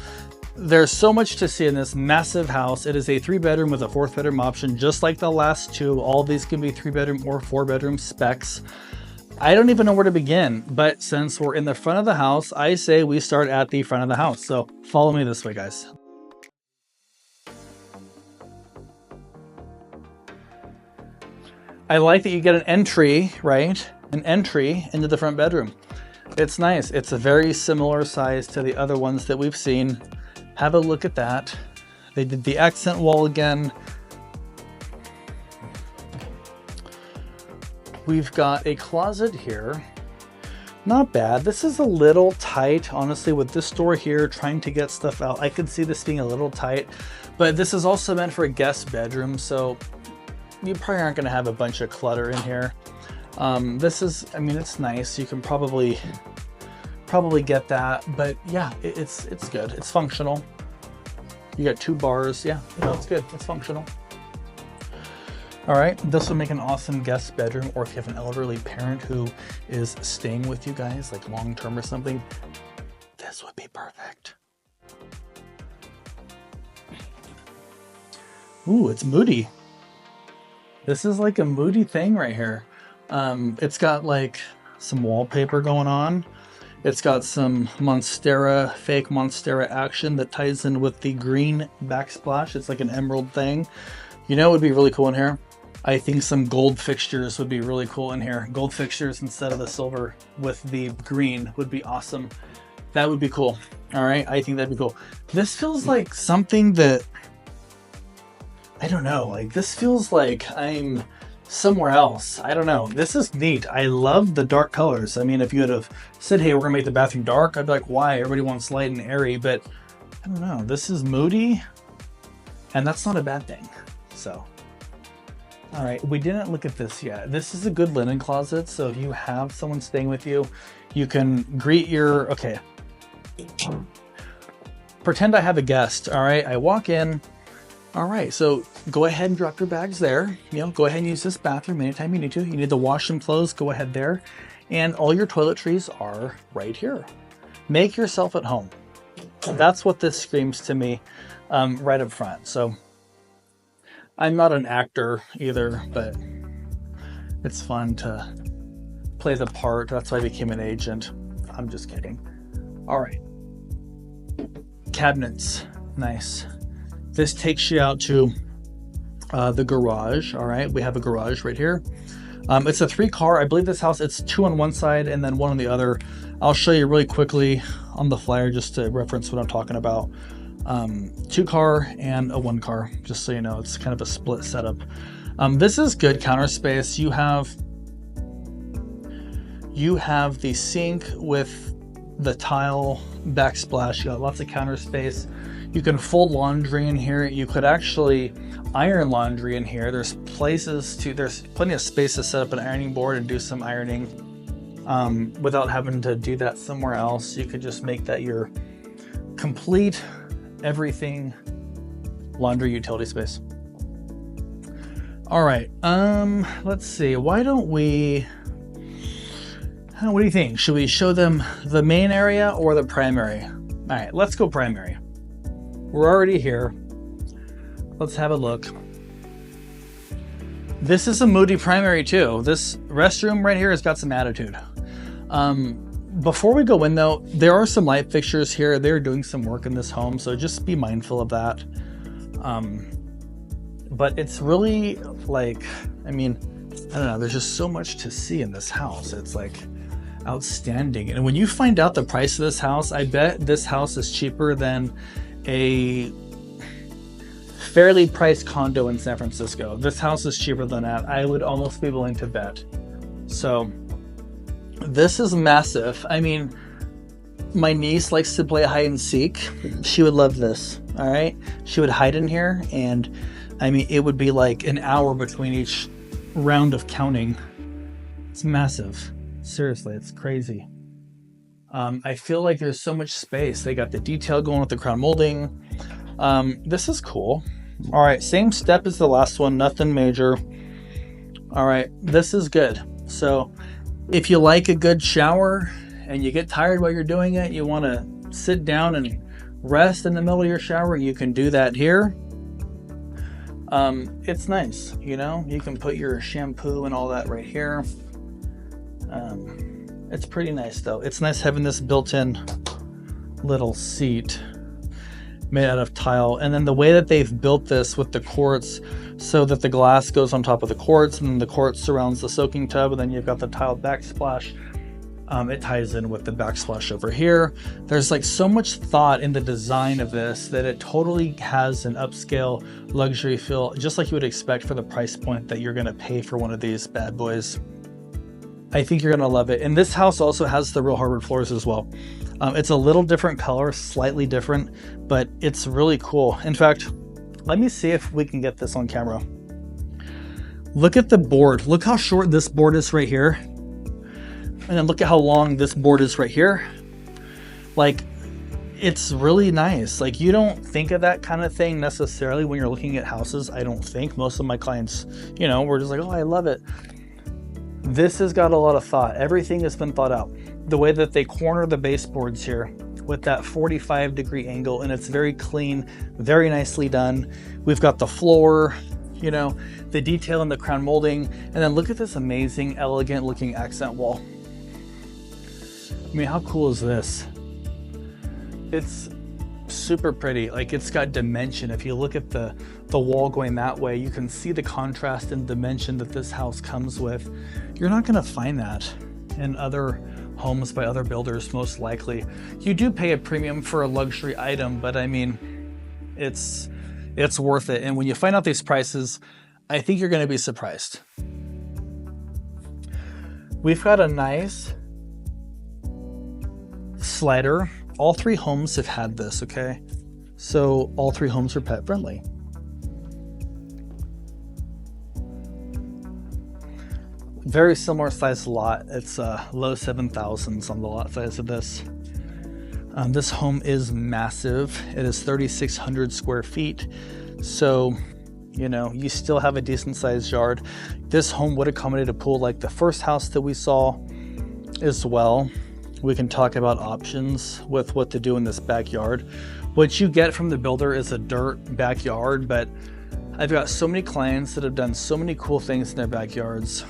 There's so much to see in this massive house. It is a 3-bedroom with a 4th bedroom option, just like the last two. All these can be 3-bedroom or 4-bedroom specs. I don't even know where to begin, but since we're in the front of the house, I say we start at the front of the house. So follow me this way, guys. I like that you get an entry, right? An entry into the front bedroom. It's nice. It's a very similar size to the other ones that we've seen. Have a look at that. They did the accent wall again. We've got a closet here. Not bad. This is a little tight, honestly, with this door here, trying to get stuff out. I could see this being a little tight, but this is also meant for a guest bedroom, so you probably aren't going to have a bunch of clutter in here. This is, I mean, it's nice. You can probably get that, but yeah, it's good. It's functional. You got 2 bars. Yeah, it's good. It's functional. All right, this would make an awesome guest bedroom, or if you have an elderly parent who is staying with you guys, like long-term or something, this would be perfect. Ooh, it's moody. This is like a moody thing right here. It's got like some wallpaper going on. It's got some Monstera, fake Monstera action that ties in with the green backsplash. It's like an emerald thing. You know what would be really cool in here? I think some gold fixtures would be really cool in here. Gold fixtures instead of the silver with the green would be awesome. That would be cool. All right, I think that'd be cool. This feels like something that, I don't know, like this feels like I'm somewhere else. I don't know. This is neat. I love the dark colors. I mean, if you would have said, hey, we're gonna make the bathroom dark, I'd be like, why? Everybody wants light and airy, but I don't know. This is moody, and that's not a bad thing. So, all right, we didn't look at this yet. This is a good linen closet, so if you have someone staying with you, you can greet your, okay. Pretend I have a guest, all right? I walk in, all right, so go ahead and drop your bags there. You know, go ahead and use this bathroom anytime you need to. You need to wash some clothes, go ahead there. And all your toiletries are right here. Make yourself at home. That's what this screams to me right up front. So I'm not an actor either, but it's fun to play the part. That's why I became an agent. I'm just kidding. All right. Cabinets. Nice. This takes you out to the garage. All right. We have a garage right here. It's a 3-car. I believe this house, it's 2 on one side and then 1 on the other. I'll show you really quickly on the flyer just to reference what I'm talking about. 2-car and a 1-car, just so you know. It's kind of a split setup. This is good counter space. You have the sink with the tile backsplash. You got lots of counter space. You can fold laundry in here. You could actually iron laundry in here. There's plenty of space to set up an ironing board and do some ironing without having to do that somewhere else. You could just make that your complete everything laundry utility space. All right, let's see. Why don't we, what do you think? Should we show them the main area or the primary? All right, let's go primary. We're already here. Let's have a look. This is a moody primary too. This restroom right here has got some attitude. Before we go in though, there are some light fixtures here. They're doing some work in this home, so just be mindful of that. But it's really like, I mean, I don't know, there's just so much to see in this house. It's like outstanding. And when you find out the price of this house, I bet this house is cheaper than a fairly priced condo in San Francisco. This house is cheaper than that. I would almost be willing to bet. So this is massive. I mean, my niece likes to play hide and seek. She would love this. All right. She would hide in here, and I mean, it would be like an hour between each round of counting. It's massive. Seriously, it's crazy. I feel like there's so much space. They got the detail going with the crown molding. This is cool. All right, same step as the last one, nothing major. All right, this is good. So if you like a good shower and you get tired while you're doing it, you want to sit down and rest in the middle of your shower, you can do that here. It's nice, you know, you can put your shampoo and all that right here. It's pretty nice though. It's nice having this built-in little seat made out of tile, and then the way that they've built this with the quartz so that the glass goes on top of the quartz and then the quartz surrounds the soaking tub, and then you've got the tiled backsplash. It ties in with the backsplash over here. There's like so much thought in the design of this that it totally has an upscale luxury feel, just like you would expect for the price point that you're gonna pay for one of these bad boys. I think you're gonna love it. And this house also has the real hardwood floors as well. It's a little different color, slightly different, but it's really cool. In fact, let me see if we can get this on camera. Look at the board. Look how short this board is right here. And then look at how long this board is right here. Like, it's really nice. Like, you don't think of that kind of thing necessarily when you're looking at houses. I don't think. Most of my clients, you know, we're just like, oh, I love it. This has got a lot of thought. Everything has been thought out. The way that they corner the baseboards here with that 45-degree angle, and it's very clean, very nicely done. We've got the floor, you know, the detail in the crown molding, and then look at this amazing, elegant looking accent wall. I mean, how cool is this? It's super pretty. Like, it's got dimension. If you look at the wall going that way, you can see the contrast and dimension that this house comes with. You're not going to find that in other homes by other builders, most likely. You do pay a premium for a luxury item, but I mean, it's worth it. And when you find out these prices, I think you're going to be surprised. We've got a nice slider. All three homes have had this, okay? So all three homes are pet friendly. Very similar size lot. It's low 7,000s on the lot size of this. This home is massive. It is 3,600 square feet. So, you know, you still have a decent sized yard. This home would accommodate a pool like the first house that we saw as well. We can talk about options with what to do in this backyard. What you get from the builder is a dirt backyard, but I've got so many clients that have done so many cool things in their backyards.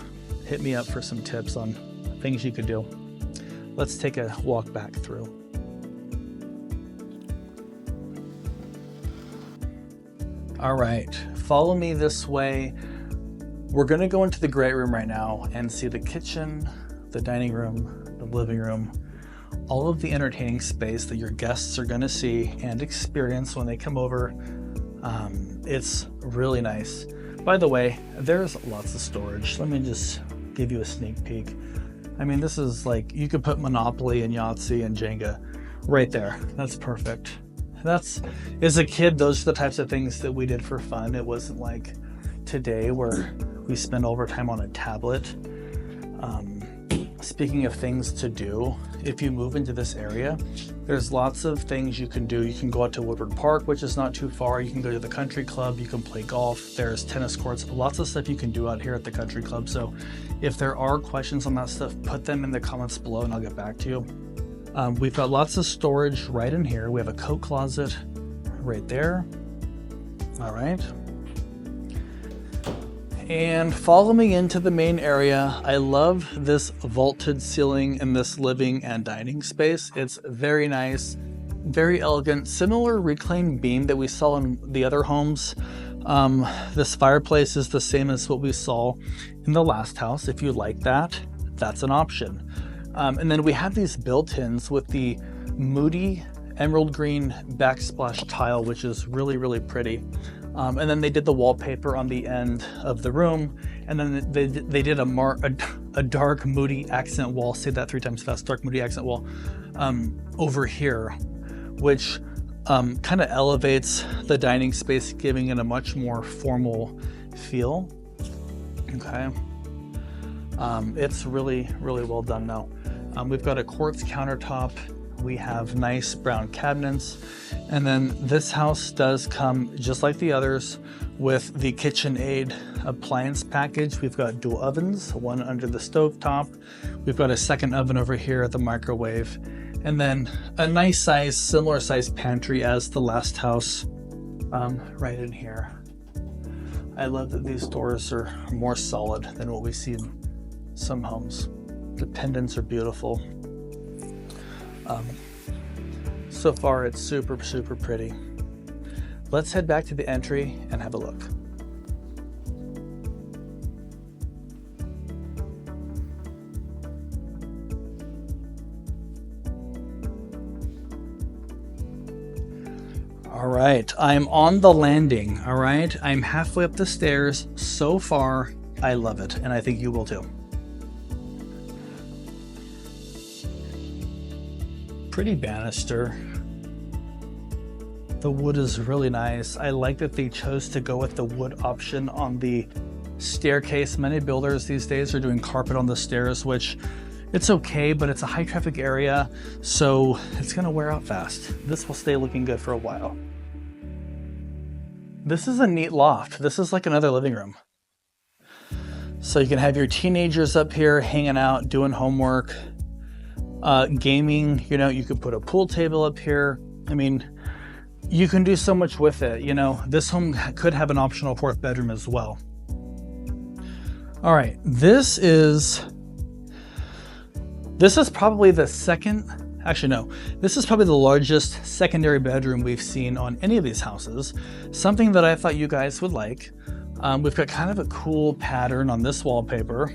Hit me up for some tips on things you could do. Let's take a walk back through. All right, follow me this way. We're gonna go into the great room right now and see the kitchen, the dining room, the living room, all of the entertaining space that your guests are gonna see and experience when they come over. It's really nice. By the way, there's lots of storage. Let me just give you a sneak peek. I mean, this is like, you could put Monopoly and Yahtzee and Jenga right there. That's perfect. As a kid, those are the types of things that we did for fun. It wasn't like today where we spend overtime on a tablet. Speaking of things to do, if you move into this area, there's lots of things you can do. You can go out to Woodward Park, which is not too far. You can go to the country club. You can play golf. There's tennis courts. Lots of stuff you can do out here at the country club. So if there are questions on that stuff, put them in the comments below and I'll get back to you. We've got lots of storage right in here. We have a coat closet right there. All right. And follow me into the main area. I love this vaulted ceiling in this living and dining space. It's very nice, very elegant, similar reclaimed beam that we saw in the other homes. This fireplace is the same as what we saw in the last house. If you like that, that's an option. And then we have these built-ins with the moody emerald green backsplash tile, which is really, really pretty. And then they did the wallpaper on the end of the room, and then they did a dark moody accent wall. Say that 3 times fast. Dark moody accent wall over here, which kind of elevates the dining space, giving it a much more formal feel. Okay, it's really, really well done now. We've got a quartz countertop. We have nice brown cabinets. And then this house does come, just like the others, with the KitchenAid appliance package. We've got dual ovens, one under the stove top. We've got a second oven over here at the microwave. And then a nice size, similar size pantry as the last house right in here. I love that these doors are more solid than what we see in some homes. The pendants are beautiful. So far it's super, super pretty. Let's head back to the entry and have a look. All right, I'm on the landing, all right? I'm halfway up the stairs. So far, I love it, and I think you will too. Pretty banister. The wood is really nice. I like that they chose to go with the wood option on the staircase. Many builders these days are doing carpet on the stairs, which it's okay, but it's a high traffic area, so it's gonna wear out fast. This will stay looking good for a while. This is a neat loft. This is like another living room. So you can have your teenagers up here hanging out, doing homework, gaming. You know, you could put a pool table up here. I mean, you can do so much with it. You know, this home could have an optional fourth bedroom as well. All right, this is probably the second, actually no, this is probably the largest secondary bedroom we've seen on any of these houses. Something that I thought you guys would like. We've got kind of a cool pattern on this wallpaper.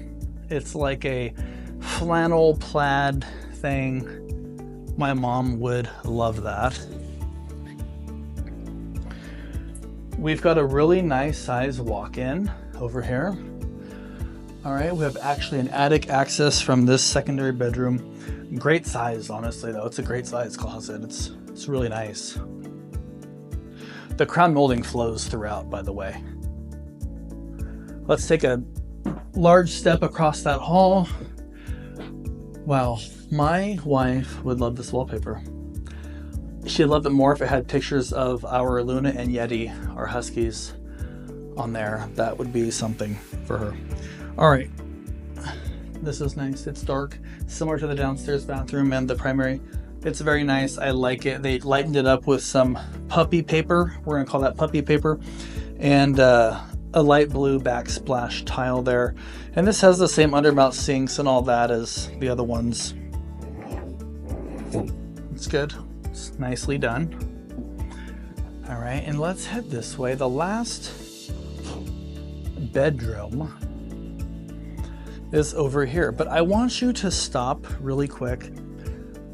It's like a flannel plaid thing. My mom would love that. We've got a really nice size walk-in over here. All right, we have actually an attic access from this secondary bedroom. Great size, honestly, though. It's a great size closet. It's really nice. The crown molding flows throughout, by the way. Let's take a large step across that hall. Wow, my wife would love this wallpaper. She'd love it more if it had pictures of our Luna and Yeti, our Huskies, on there. That would be something for her. All right, this is nice. It's dark, similar to the downstairs bathroom and the primary. It's very nice. I like it. They lightened it up with some puppy paper. We're gonna call that puppy paper. And a light blue backsplash tile there. And this has the same undermount sinks and all that as the other ones. It's good. It's nicely done. All right, and let's head this way. The last bedroom is over here, but I want you to stop really quick.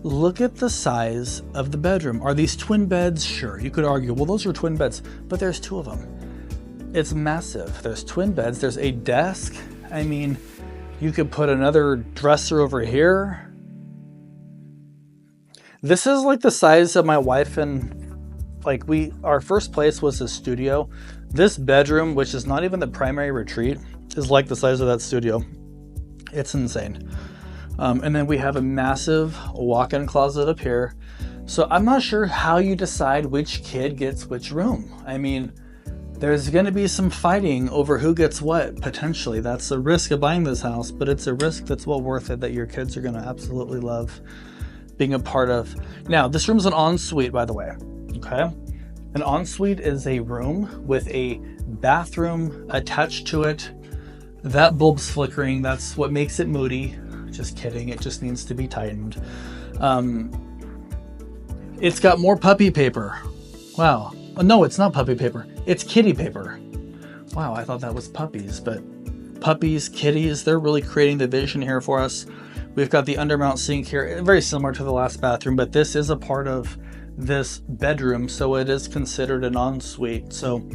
Look at the size of the bedroom. Are these twin beds? Sure, you could argue, well, those are twin beds, but there's two of them. It's massive. There's twin beds. There's a desk. I mean, you could put another dresser over here. This is like the size of my wife and our first place was a studio. This bedroom, which is not even the primary retreat, is like the size of that studio. It's insane. And then we have a massive walk-in closet up here. So I'm not sure how you decide which kid gets which room. I mean, there's going to be some fighting over who gets what, potentially. That's the risk of buying this house, but it's a risk that's well worth it that your kids are going to absolutely love being a part of. Now, this room's an ensuite, by the way, okay? An ensuite is a room with a bathroom attached to it. That bulb's flickering. That's what makes it moody. Just kidding. It just needs to be tightened. It's got more puppy paper. Wow. No, it's not puppy paper. It's kitty paper. Wow, I thought that was puppies, but puppies, kitties, they're really creating the vision here for us. We've got the undermount sink here, very similar to the last bathroom, but this is a part of this bedroom, so it is considered an ensuite. So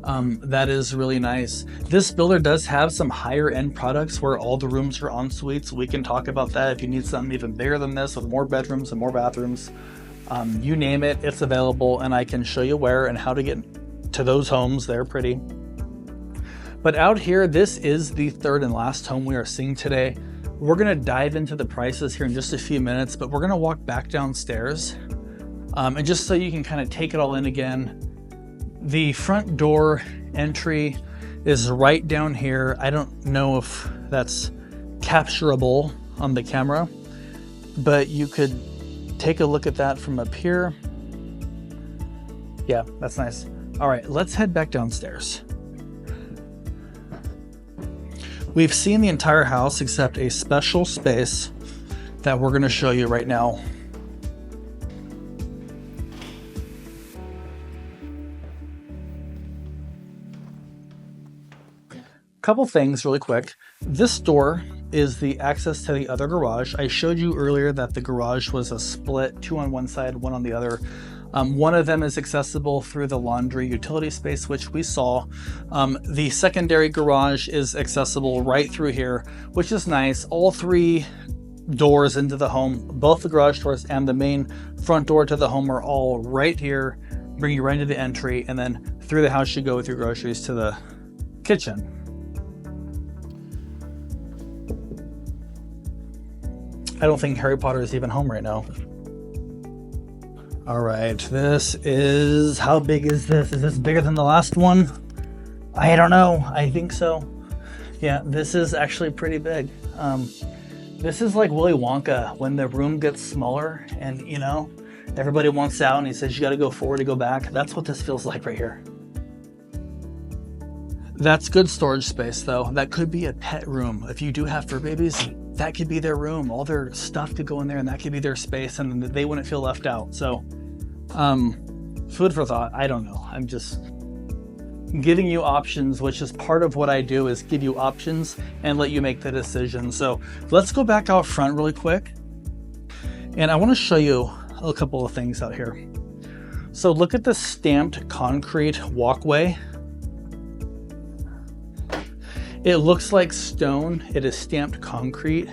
that is really nice. This builder does have some higher end products where all the rooms are en suites. We can talk about that if you need something even bigger than this with more bedrooms and more bathrooms. You name it, it's available, and I can show you where and how to get to those homes. They're pretty. But out here, this is the third and last home we are seeing today. We're gonna dive into the prices here in just a few minutes, but we're gonna walk back downstairs. And just so you can kind of take it all in again, the front door entry is right down here. I don't know if that's capturable on the camera, but you could take a look at that from up here. Yeah, that's nice. All right, let's head back downstairs. We've seen the entire house except a special space that we're going to show you right now. Couple things really quick. This door is the access to the other garage. I showed you earlier that the garage was a split, 2 on one side, 1 on the other. One of them is accessible through the laundry utility space, which we saw. The secondary garage is accessible right through here, which is nice. All 3 doors into the home, both the garage doors and the main front door to the home, are all right here, bring you right into the entry, and then through the house you go with your groceries to the kitchen. I don't think Harry Potter is even home right now. All right, this is, how big is this? Is this bigger than the last one? I don't know, I think so. Yeah, this is actually pretty big. This is like Willy Wonka when the room gets smaller and, you know, everybody wants out and he says you gotta go forward to go back. That's what this feels like right here. That's good storage space though. That could be a pet room. If you do have fur babies, that could be their room. All their stuff could go in there and that could be their space and they wouldn't feel left out. So, food for thought. I don't know. I'm just giving you options, which is part of what I do, is give you options and let you make the decision. So let's go back out front really quick. And I want to show you a couple of things out here. So look at the stamped concrete walkway. It looks like stone. It is stamped concrete.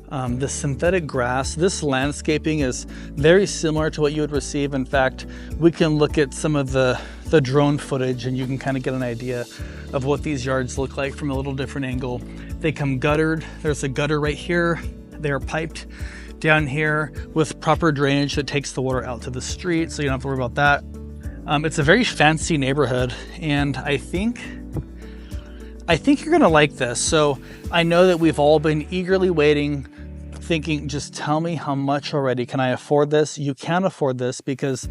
The synthetic grass, this landscaping is very similar to what you would receive. In fact, we can look at some of the drone footage and you can kind of get an idea of what these yards look like from a little different angle. They come guttered. There's a gutter right here. They're piped down here with proper drainage that takes the water out to the street, so you don't have to worry about that. It's a very fancy neighborhood, and I think you're gonna like this. So I know that we've all been eagerly waiting, thinking, just tell me how much already. Can I afford this? You can afford this because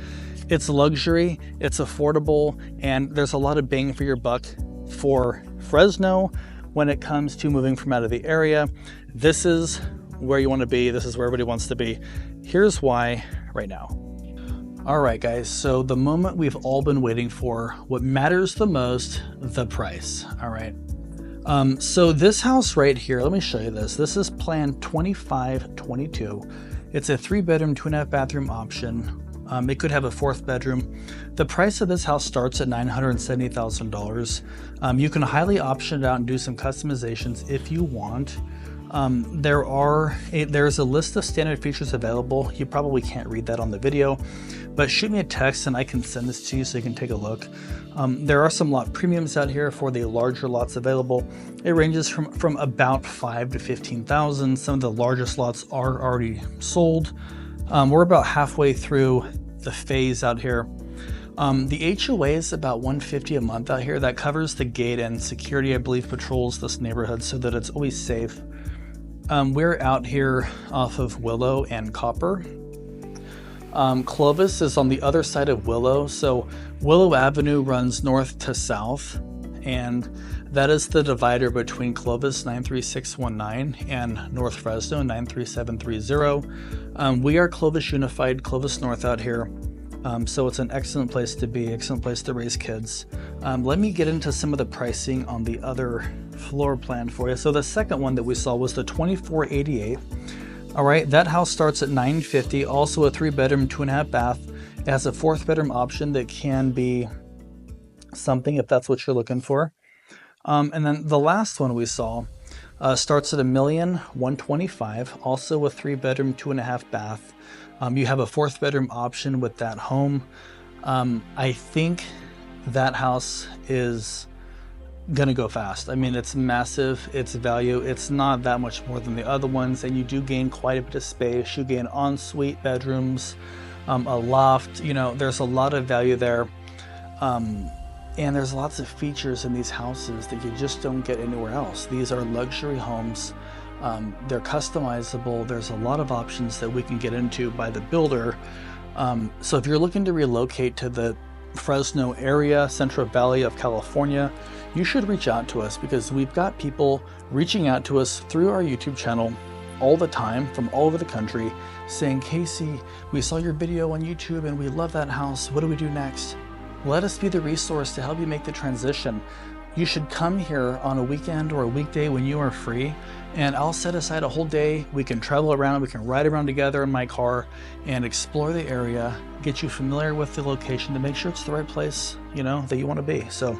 it's luxury, it's affordable, and there's a lot of bang for your buck for Fresno when it comes to moving from out of the area. This is where you want to be. This is where everybody wants to be. Here's why right now. All right, guys, so the moment we've all been waiting for, what matters the most, the price. All right. So this house right here, let me show you this. This is plan 2522. It's a 3-bedroom, 2.5 bathroom option. It could have a 4th bedroom. The price of this house starts at $970,000. You can highly option it out and do some customizations if you want. There's a list of standard features available. You probably can't read that on the video, but shoot me a text and I can send this to you so you can take a look. There are some lot premiums out here for the larger lots available. It ranges from about 5 to 15,000. Some of the largest lots are already sold. We're about halfway through the phase out here. The HOA is about $150 a month out here. That covers the gate, and security, I believe, patrols this neighborhood so that it's always safe. We're out here off of Willow and Copper. Clovis is on the other side of Willow. So Willow Avenue runs north to south, and that is the divider between Clovis 93619 and North Fresno 93730. We are Clovis Unified, Clovis North out here. So it's an excellent place to be, excellent place to raise kids. Let me get into some of the pricing on the other floor plan for you. So the second one that we saw was the 2488. All right, that house starts at $950, also a 3-bedroom, 2.5 bath. It has a 4th bedroom option that can be something if that's what you're looking for. And then the last one we saw starts at $1,125,000, also a 3-bedroom, 2.5 bath. You have a 4th bedroom option with that home. I think that house is gonna go fast. I mean, it's massive, it's value, it's not that much more than the other ones, and you do gain quite a bit of space. You gain ensuite bedrooms, a loft, you know, there's a lot of value there. And there's lots of features in these houses that you just don't get anywhere else. These are luxury homes. They're customizable. There's a lot of options that we can get into by the builder. So if you're looking to relocate to the Fresno area, Central Valley of California, you should reach out to us, because we've got people reaching out to us through our YouTube channel all the time from all over the country saying, Casey, we saw your video on YouTube and we love that house. What do we do next? Let us be the resource to help you make the transition. You should come here on a weekend or a weekday when you are free, and I'll set aside a whole day. We can travel around, we can ride around together in my car and explore the area, get you familiar with the location to make sure it's the right place, you know, that you want to be. So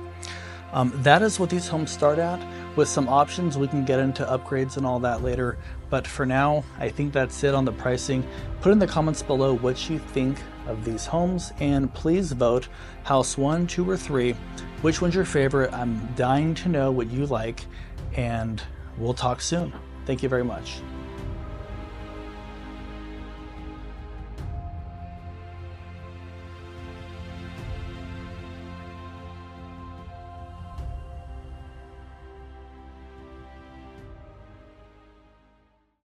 that is what these homes start at, with some options. We can get into upgrades and all that later, but for now, I think that's it on the pricing. Put in the comments below what you think of these homes, and please vote house 1, 2, or 3. Which one's your favorite? I'm dying to know what you like, and we'll talk soon. Thank you very much.